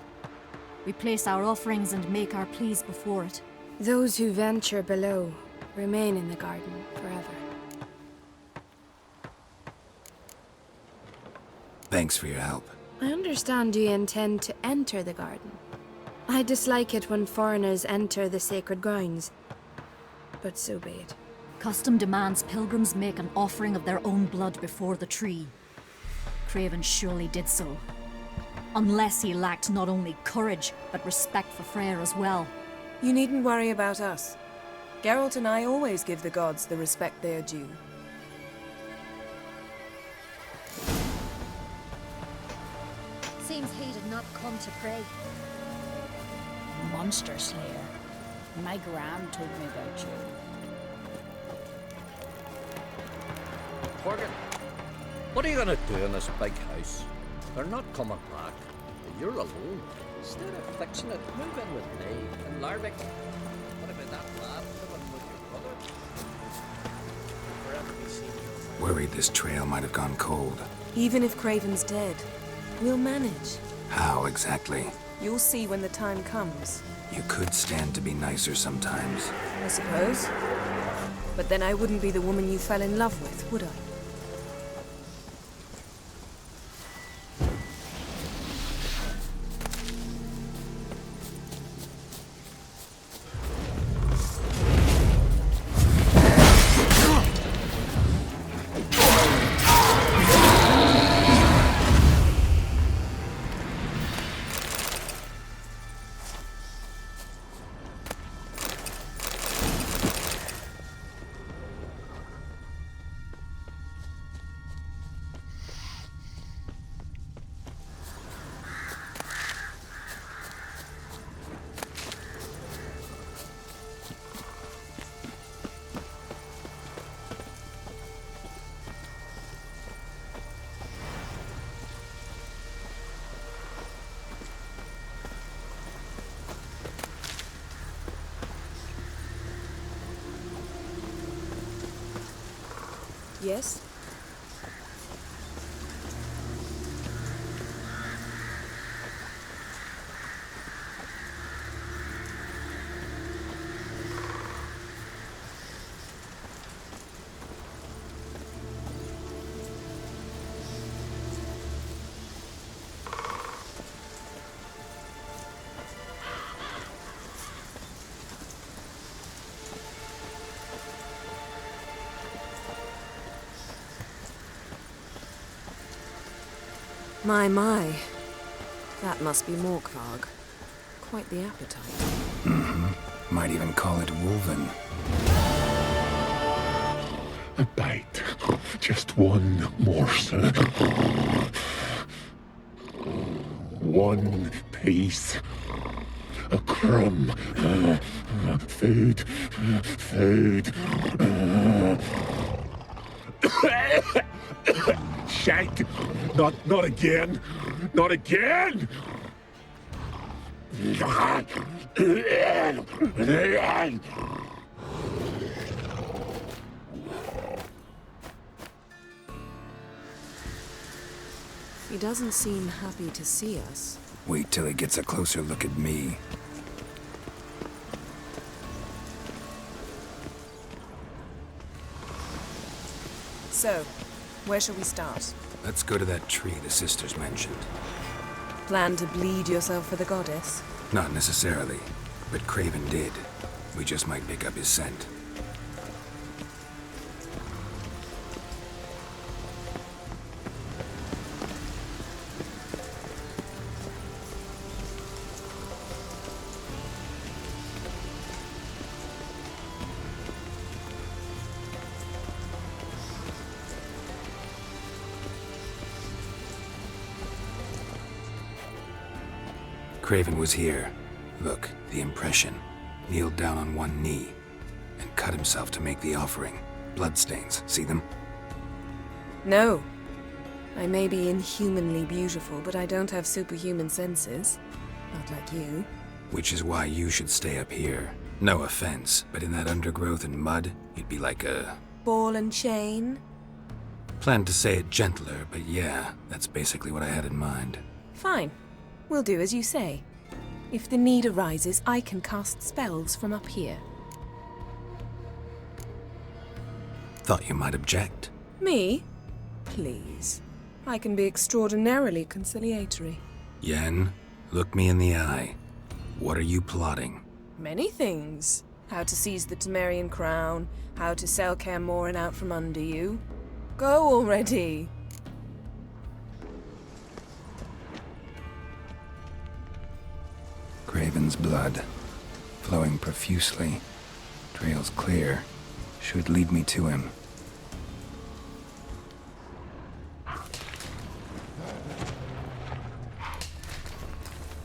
We place our offerings and make our pleas before it. Those who venture below remain in the garden forever. Thanks for your help. I understand you intend to enter the garden. I dislike it when foreigners enter the sacred grounds, but so be it. Custom demands pilgrims make an offering of their own blood before the tree. Craven surely did so. Unless he lacked not only courage, but respect for Freyr as well. You needn't worry about us. Geralt and I always give the gods the respect they are due. Seems he did not come to pray. Monster Slayer. My gran told me about you. Horgan, what are you gonna do in this big house? They're not coming back. You're alone. Instead of fixing it, move in with me and Larvik. What about that lad living with your brother? Forever be seen you. Worried this trail might have gone cold. Even if Craven's dead, we'll manage. How exactly? You'll see when the time comes. You could stand to be nicer sometimes. I suppose. But then I wouldn't be the woman you fell in love with, would I? Yes? My. That must be Morkvarg. Quite the appetite. Mm-hmm. Might even call it Wolven. A bite. Just one morsel. One piece. A crumb. Food. Food. Shite! Not again! Not again! He doesn't seem happy to see us. Wait till he gets a closer look at me. So, where shall we start? Let's go to that tree the sisters mentioned. Plan to bleed yourself for the goddess? Not necessarily, but Craven did. We just might pick up his scent. Craven was here. Look, the impression. Kneeled down on one knee and cut himself to make the offering. Bloodstains, see them? No. I may be inhumanly beautiful, but I don't have superhuman senses. Not like you. Which is why you should stay up here. No offense, but in that undergrowth and mud, you'd be like a... ball and chain? Planned to say it gentler, but yeah, that's basically what I had in mind. Fine. We'll do as you say. If the need arises, I can cast spells from up here. Thought you might object. Me? Please. I can be extraordinarily conciliatory. Yen, look me in the eye. What are you plotting? Many things. How to seize the Temerian crown, how to sell Kaer Morhen out from under you. Go already! Craven's blood, flowing profusely, trails clear, should lead me to him.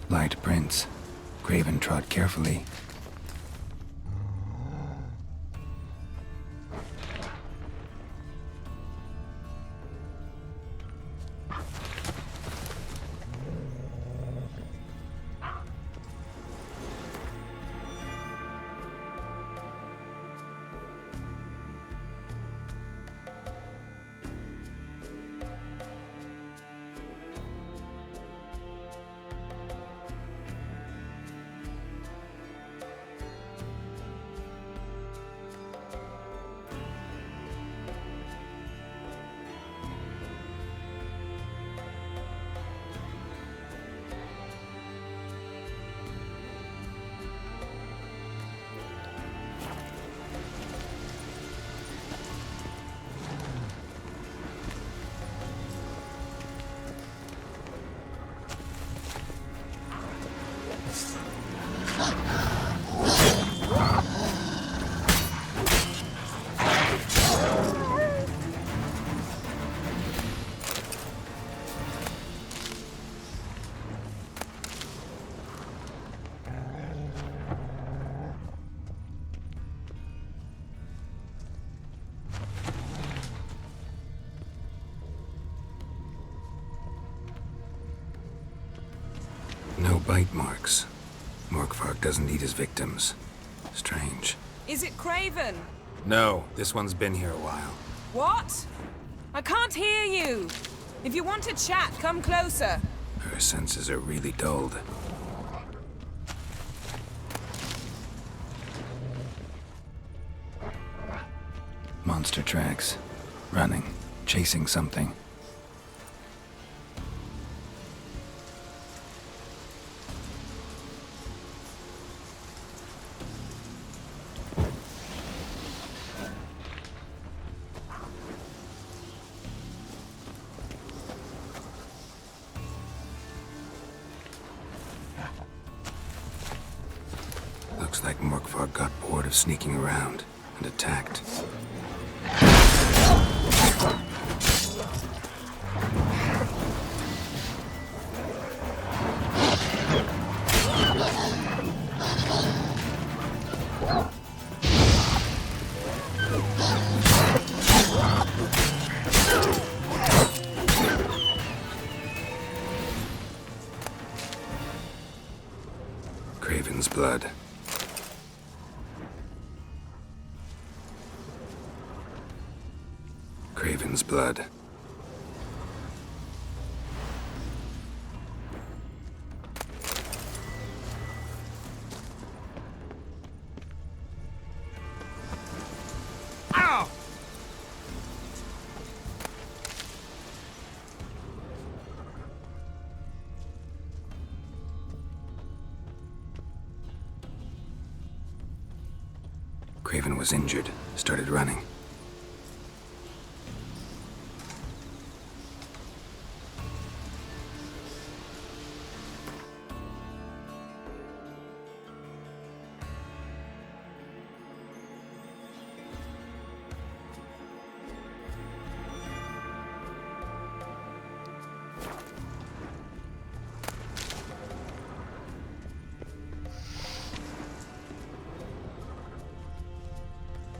Light prints. Craven trod carefully. No bite marks. Morkvarg doesn't eat his victims. Strange. Is it Craven? No, this one's been here a while. What? I can't hear you! If you want to chat, come closer. Her senses are really dulled. Monster tracks. Running. Chasing something. Looks like Morkvarg got bored of sneaking around and attacked. Craven's blood. Craven's blood. Ow! Craven was injured, started running.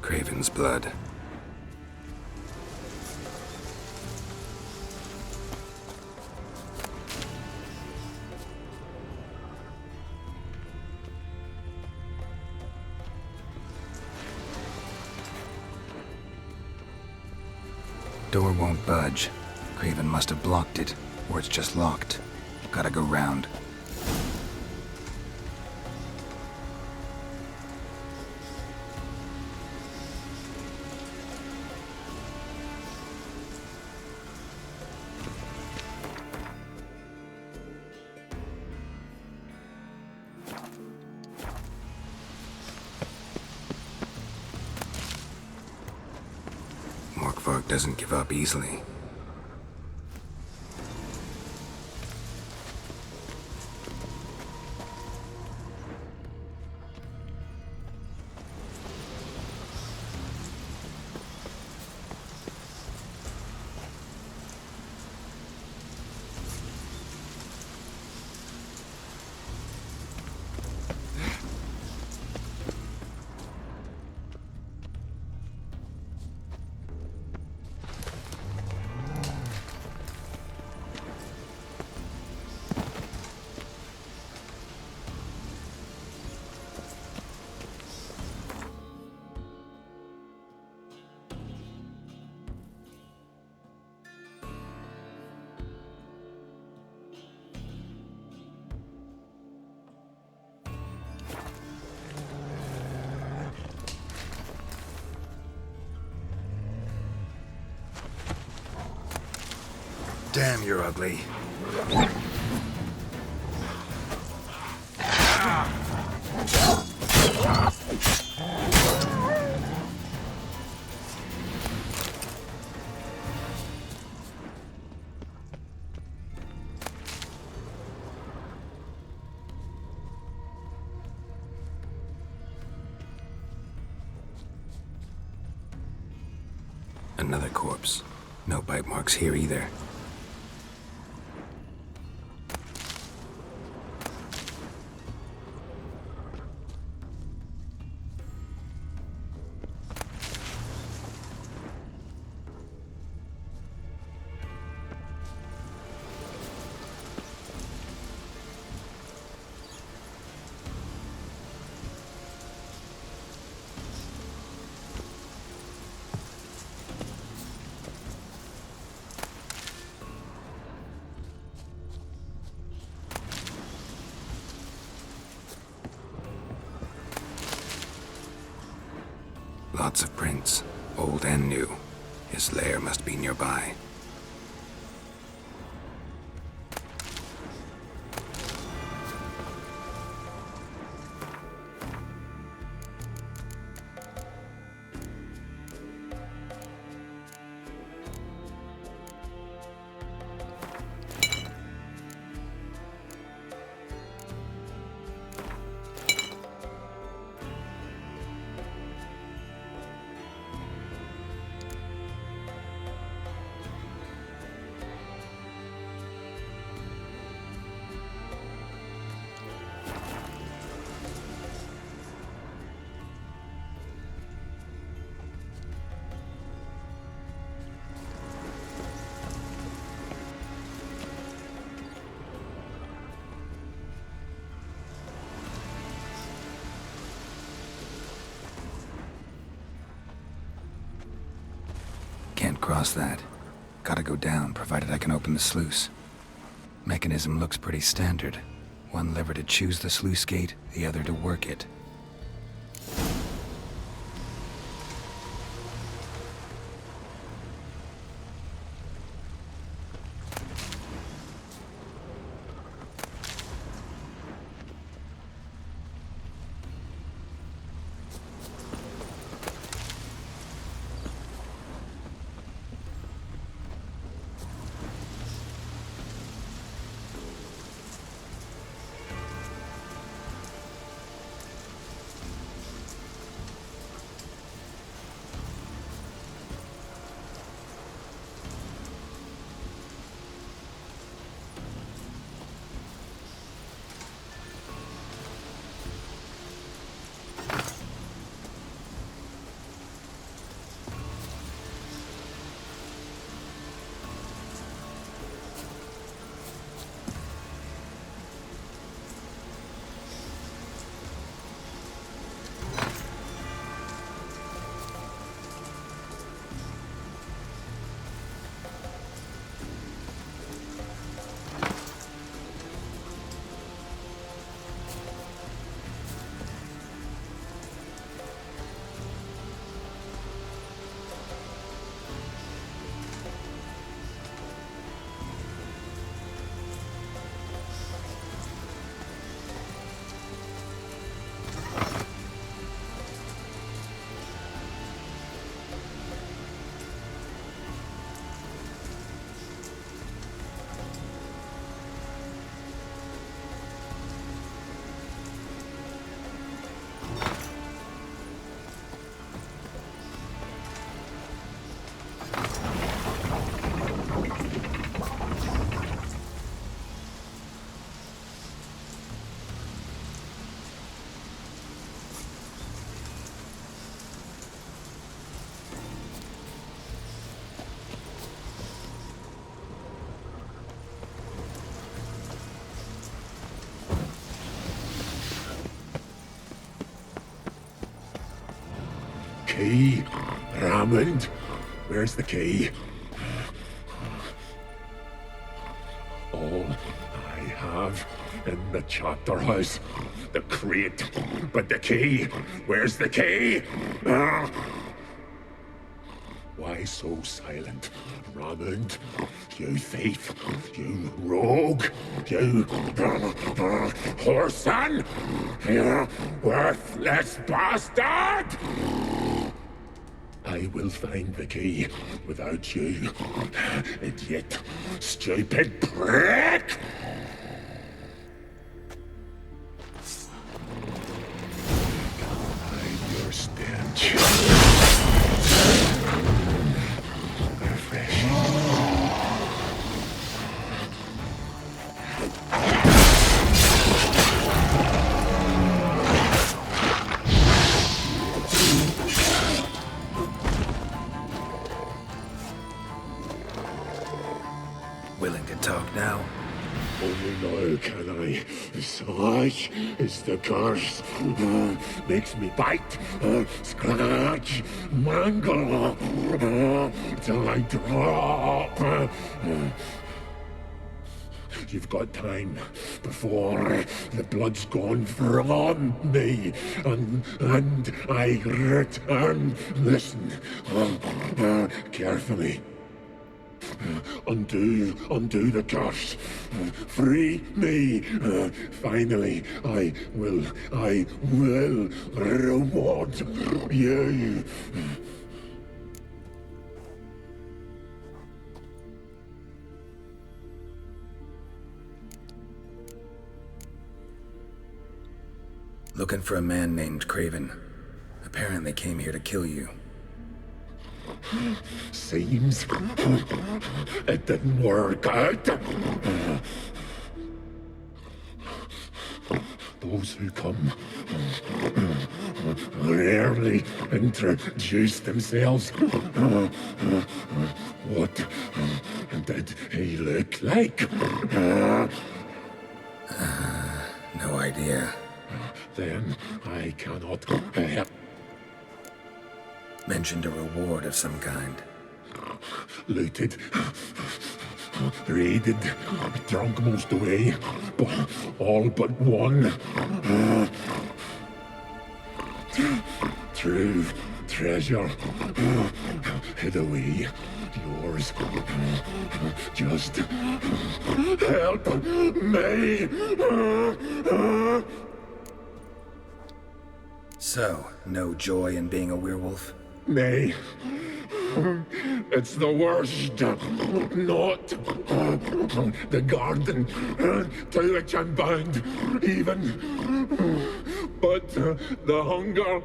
Craven's blood. Door won't budge. Craven must have blocked it, or it's just locked. Gotta go round. Lorkvarg doesn't give up easily. Damn, you're ugly. Another corpse. No bite marks here either. Lots of prints, old and new. His lair must be nearby. Can't cross that. Gotta go down, provided I can open the sluice. Mechanism looks pretty standard. One lever to choose the sluice gate, the other to work it. key? Raymond, where's the key? All I have in the chapter house, the crate, but the key, where's the key? Why so silent, Raymond? You thief, you rogue, you whoreson, you worthless bastard! I will find the key without you, idiot, stupid prick! Hide your stench. Willing to talk now? Only now can I. Such is the curse. Makes me bite, scratch, mangle, till I drop. You've got time before the blood's gone from me, and I return. Listen, carefully. Undo the curse. Free me. Finally, I will reward you. Looking for a man named Craven. Apparently came here to kill you. Seems it didn't work out. Those who come rarely introduce themselves. What did he look like? No idea. Then I cannot help. Mentioned a reward of some kind. Looted, raided, drunk most away, all but one. True treasure hid away. Yours. Just help me. So, no joy in being a werewolf? Nay. It's the worst. Not the garden to which I'm bound, even. But the hunger.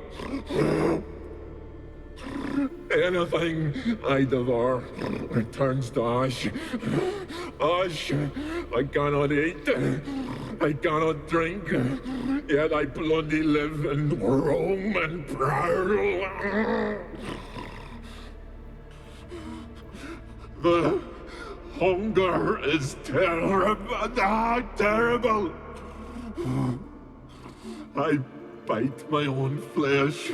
Anything I devour returns to ash. Ash I cannot eat. I cannot drink. Yet I bloody live and roam and prowl. The hunger is terrible. I bite my own flesh.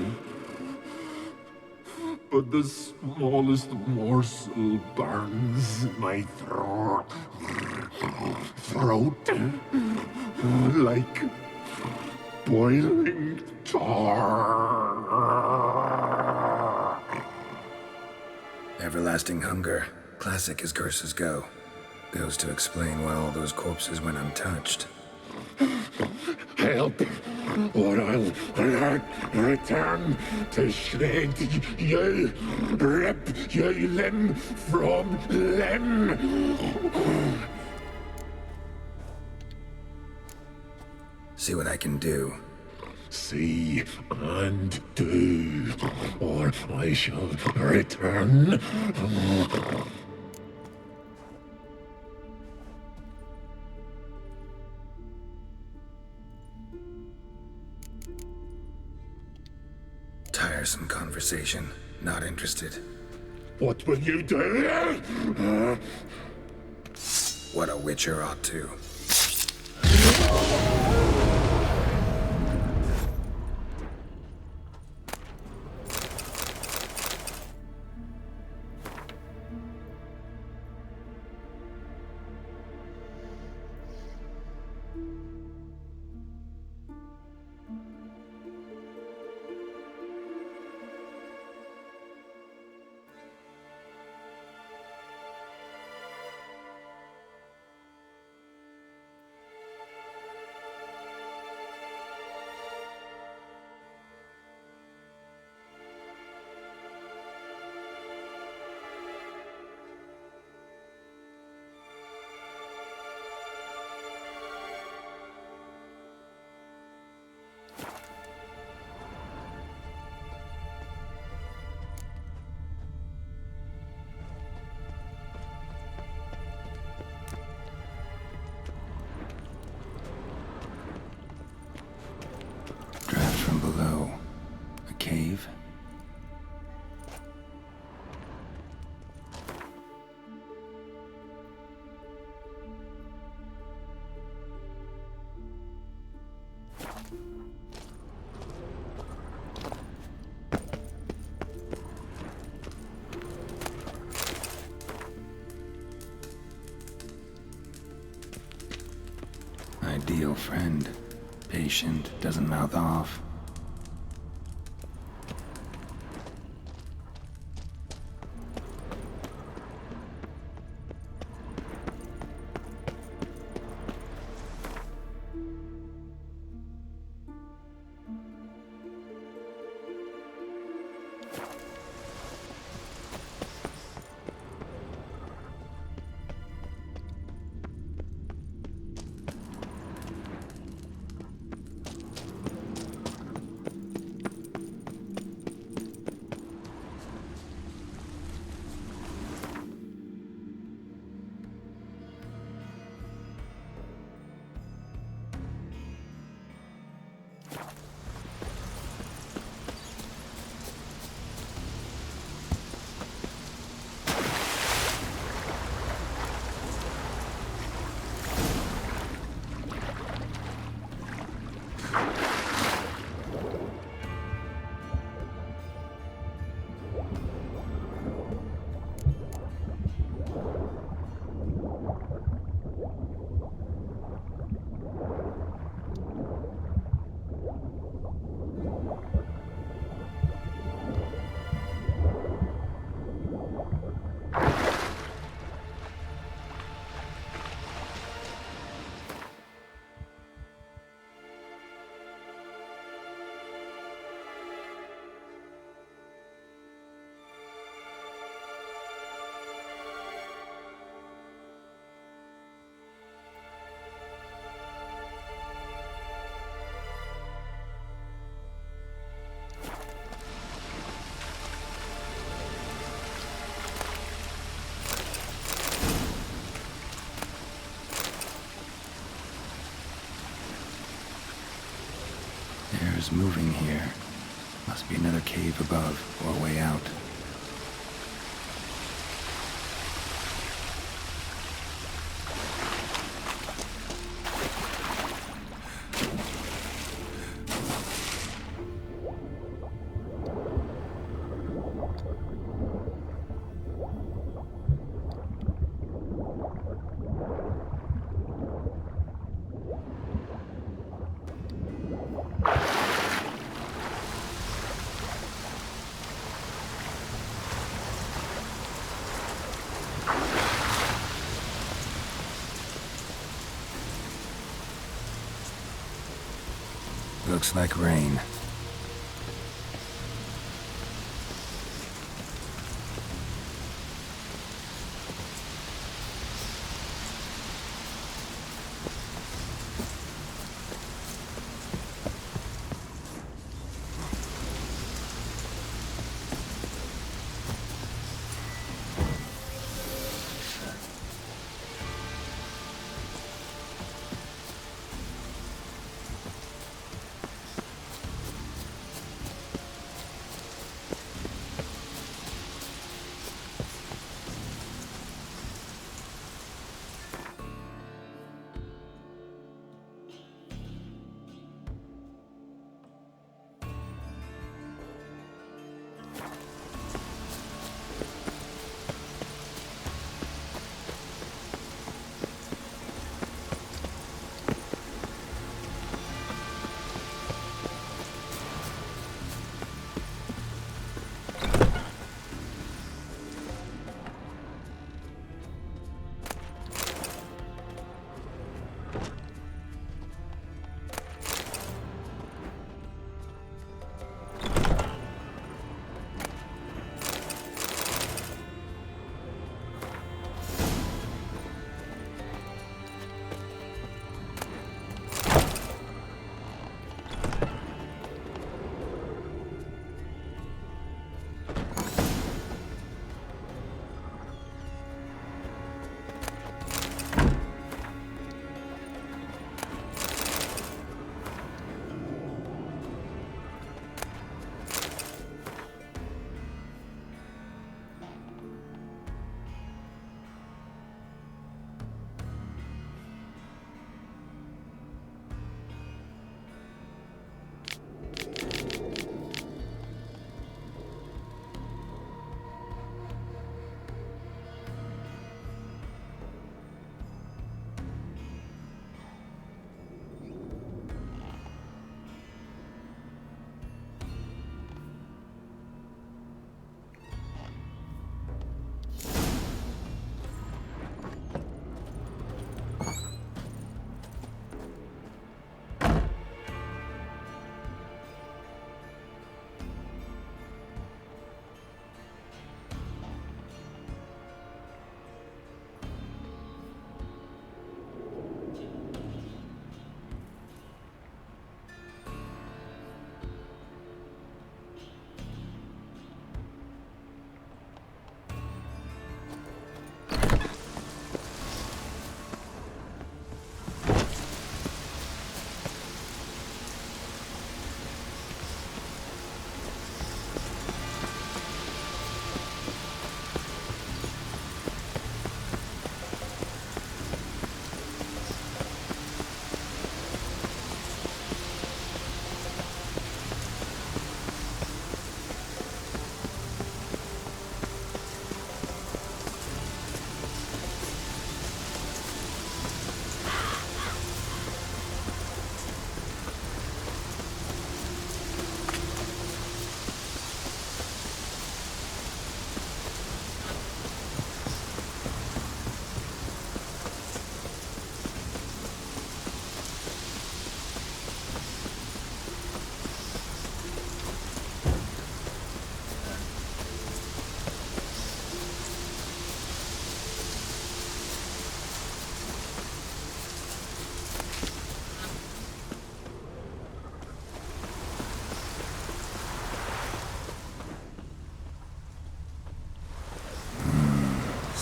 But the smallest morsel burns my throat like boiling tar. Everlasting hunger. Classic as curses go. Goes to explain why all those corpses went untouched. Help, or I'll return to shred you, rip you limb from limb. See what I can do. See and do, or I shall return. Tiresome conversation. Not interested. What will you do? What a witcher ought to. real friend. Patient, doesn't mouth off. There's moving here. Must be another cave above, or a way out. Looks like rain.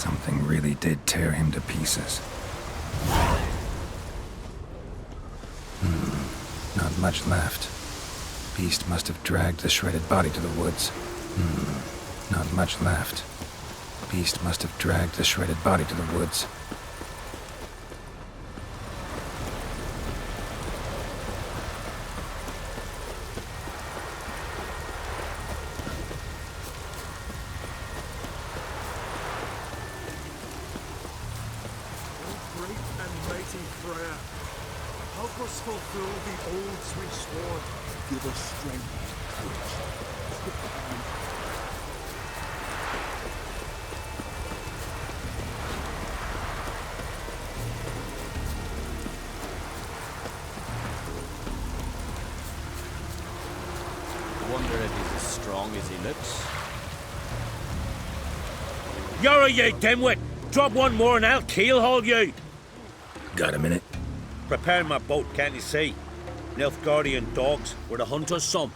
Something really did tear him to pieces. Not much left. Beast must have dragged the shredded body to the woods. Not much left. Beast must have dragged the shredded body to the woods. Help us fulfill the old sweet sword. Give us strength and courage. I wonder if he's as strong as he looks. You're you dimwit! Drop one more and I'll keelhaul you! Got a minute? Prepare my boat, can't you see? Nilfgaardian dogs were to hunt us some.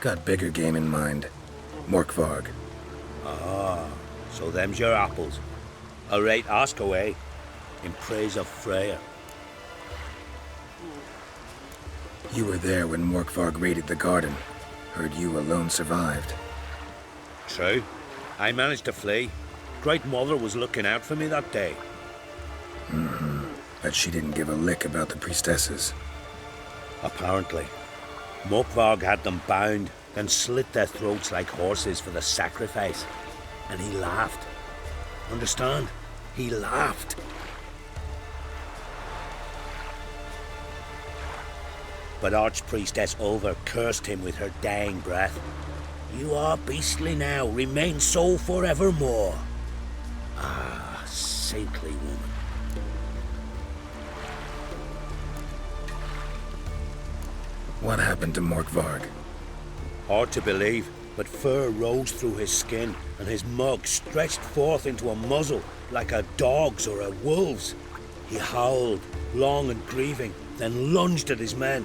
Got bigger game in mind. Morkvarg. Ah, so them's your apples. All right, ask away. In praise of Freya. You were there when Morkvarg raided the garden. Heard you alone survived. True. I managed to flee. Great Mother was looking out for me that day. But she didn't give a lick about the priestesses. Apparently. Morkvarg had them bound, then slit their throats like horses for the sacrifice. And he laughed. Understand? He laughed. But Archpriestess Ulver cursed him with her dying breath. You are beastly now, remain so forevermore. Ah, saintly woman. What happened to Morkvarg? Hard to believe, but fur rose through his skin, and his mug stretched forth into a muzzle like a dog's or a wolf's. He howled, long and grieving, then lunged at his men.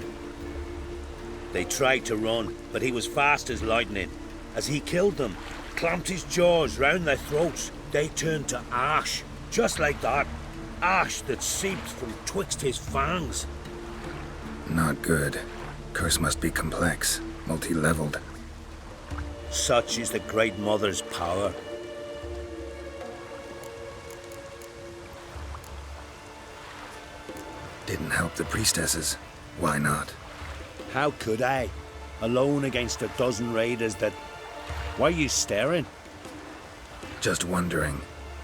They tried to run, but he was fast as lightning. As he killed them, clamped his jaws round their throats, they turned to ash, just like that. Ash that seeped from twixt his fangs. Not good. Curse must be complex, multi-leveled. Such is the Great Mother's power. Didn't help the priestesses. Why not? How could I? Alone against a dozen raiders that... Why are you staring? Just wondering.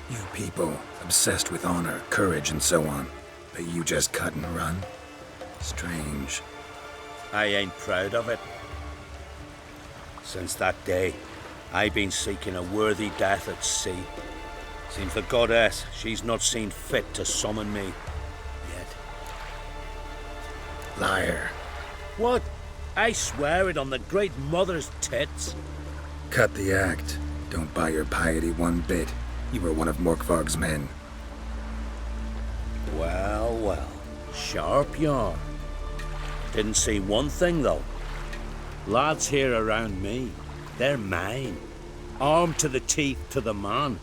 You people, obsessed with honor, courage, and so on. But you just cut and run? Strange. I ain't proud of it. Since that day, I've been seeking a worthy death at sea. Seems the goddess, she's not seen fit to summon me yet. Liar. What? I swear it on the Great Mother's tits. Cut the act. Don't buy your piety one bit. You were one of Morkvarg's men. Well, well. Sharp yarn. Didn't see one thing, though. Lads here around me, they're mine. Armed to the teeth to the man.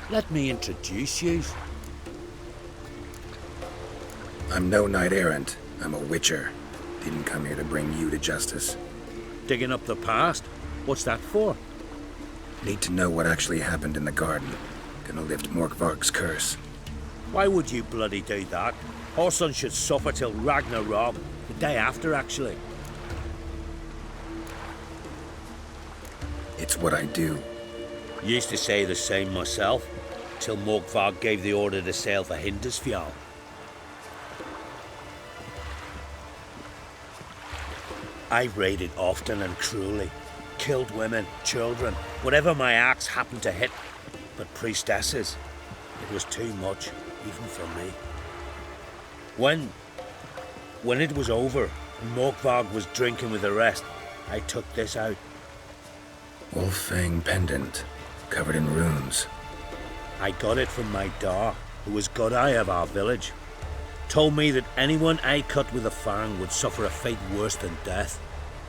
Let me introduce you. I'm no knight-errant. I'm a witcher. Didn't come here to bring you to justice. Digging up the past? What's that for? Need to know what actually happened in the garden. Gonna lift Morkvarg's curse. Why would you bloody do that? Horson should suffer till Ragnarok. The day after, actually. It's what I do. Used to say the same myself, till Morkvarg gave the order to sail for Hindisfjall. I've raided often and cruelly. Killed women, children, whatever my axe happened to hit. But priestesses, it was too much, even for me. When it was over, and Morkvarg was drinking with the rest, I took this out. Wolf-fang pendant, covered in runes. I got it from my da, who was Godai of our village. Told me that anyone I cut with a fang would suffer a fate worse than death.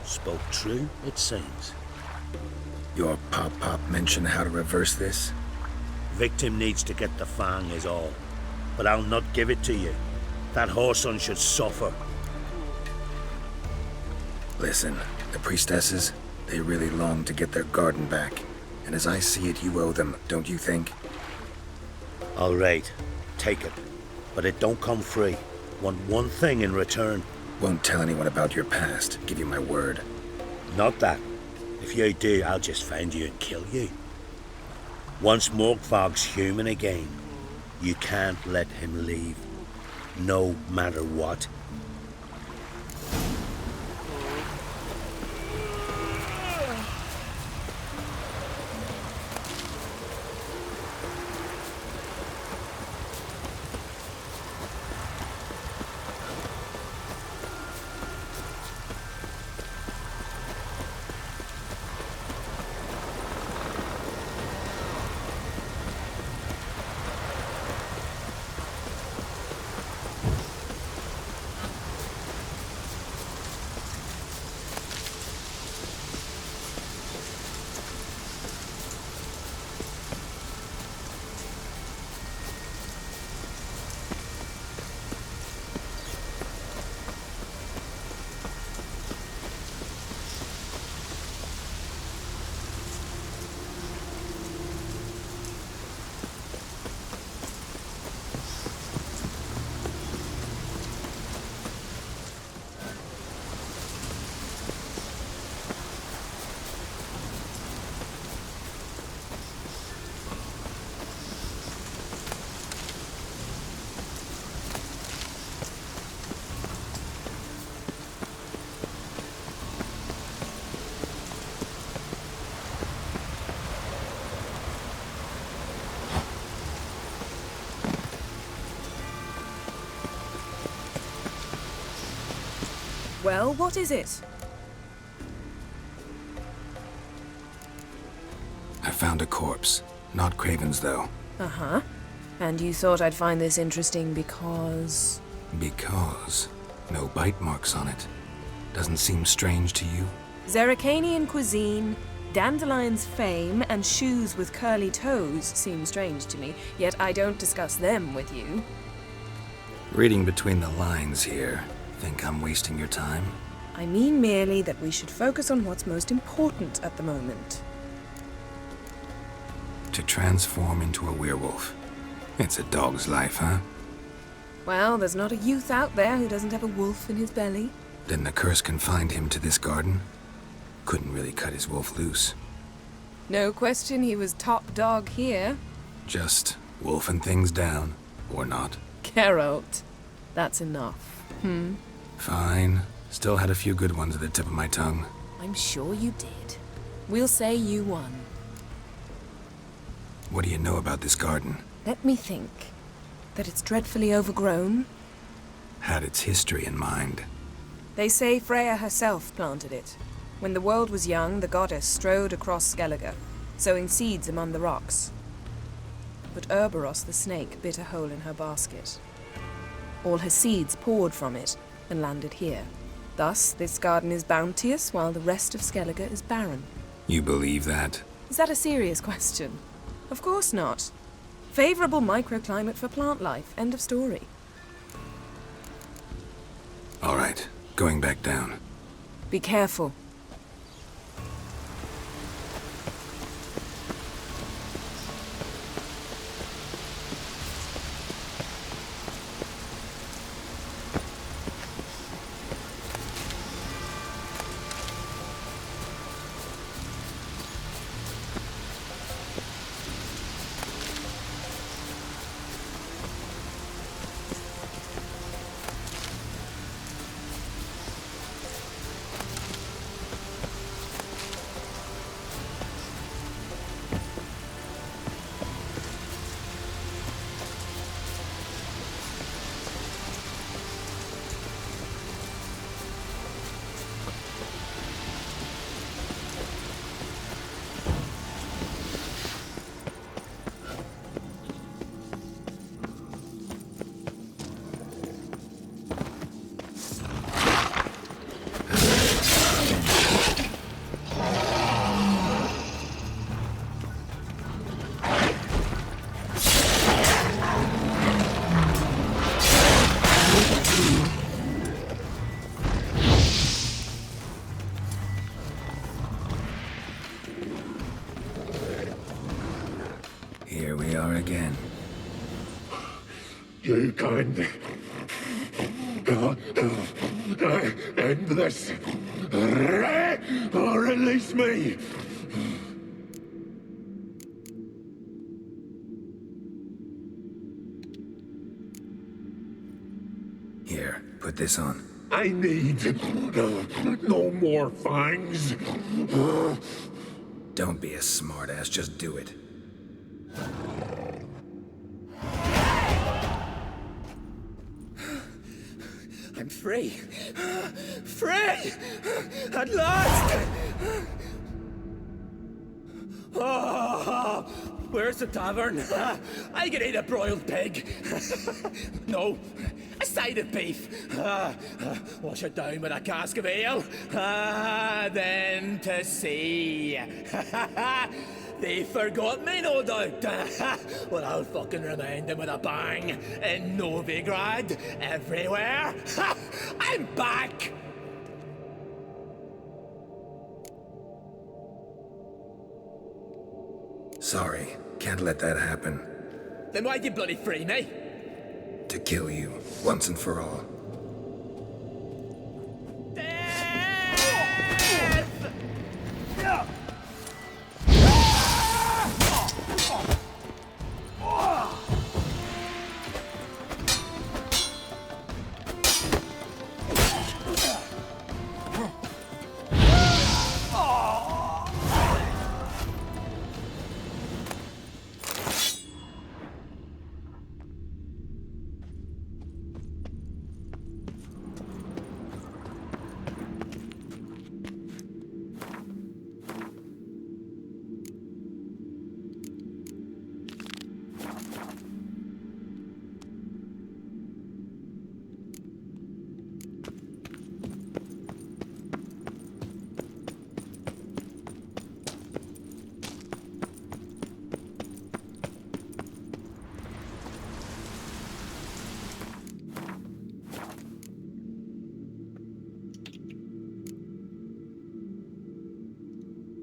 Spoke true, it seems. Your pop-pop mention how to reverse this? victim needs to get the fang is all. But I'll not give it to you. That whoreson should suffer. Listen, the priestesses, they really long to get their garden back. And as I see it, you owe them, don't you think? All right, take it. But it don't come free. Want one thing in return. Won't tell anyone about your past, give you my word. Not that. If you do, I'll just find you and kill you. Once Morgthog's human again, you can't let him leave. No matter what. Well, what is it? I found a corpse. Not Craven's, though. Uh-huh. And you thought I'd find this interesting because... Because no bite marks on it. Doesn't seem strange to you? Zerrikanian cuisine, Dandelion's fame, and shoes with curly toes seem strange to me, yet I don't discuss them with you. Reading between the lines here. Think I'm wasting your time? I mean merely that we should focus on what's most important at the moment. To transform into a werewolf. It's a dog's life, huh? Well, there's not a youth out there who doesn't have a wolf in his belly. Then the curse confined him to this garden? Couldn't really cut his wolf loose. No question he was top dog here. Just wolfing things down, or not. Geralt, that's enough. Fine. Still had a few good ones at the tip of my tongue. I'm sure you did. We'll say you won. What do you know about this garden? Let me think. That it's dreadfully overgrown. Had its history in mind. They say Freya herself planted it. When the world was young, the goddess strode across Skellige, sowing seeds among the rocks. But Urboros the snake bit a hole in her basket. All her seeds poured from it and landed here. Thus, this garden is bounteous while the rest of Skellige is barren. You believe that? Is that a serious question? Of course not. Favorable microclimate for plant life. End of story. All right, going back down. Be careful. Here we are again. You can't end this, or release me. Here, put this on. I need no more fangs. Don't be a smartass, just do it. I'm free. Free! At last! Oh, where's the tavern? I can eat a broiled pig. No, a side of beef. Wash it down with a cask of ale. Then to sea. They forgot me, no doubt. Well, I'll fucking remind them with a bang. In Novigrad, everywhere. I'm back! Sorry, can't let that happen. Then why'd you bloody free me? To kill you, once and for all.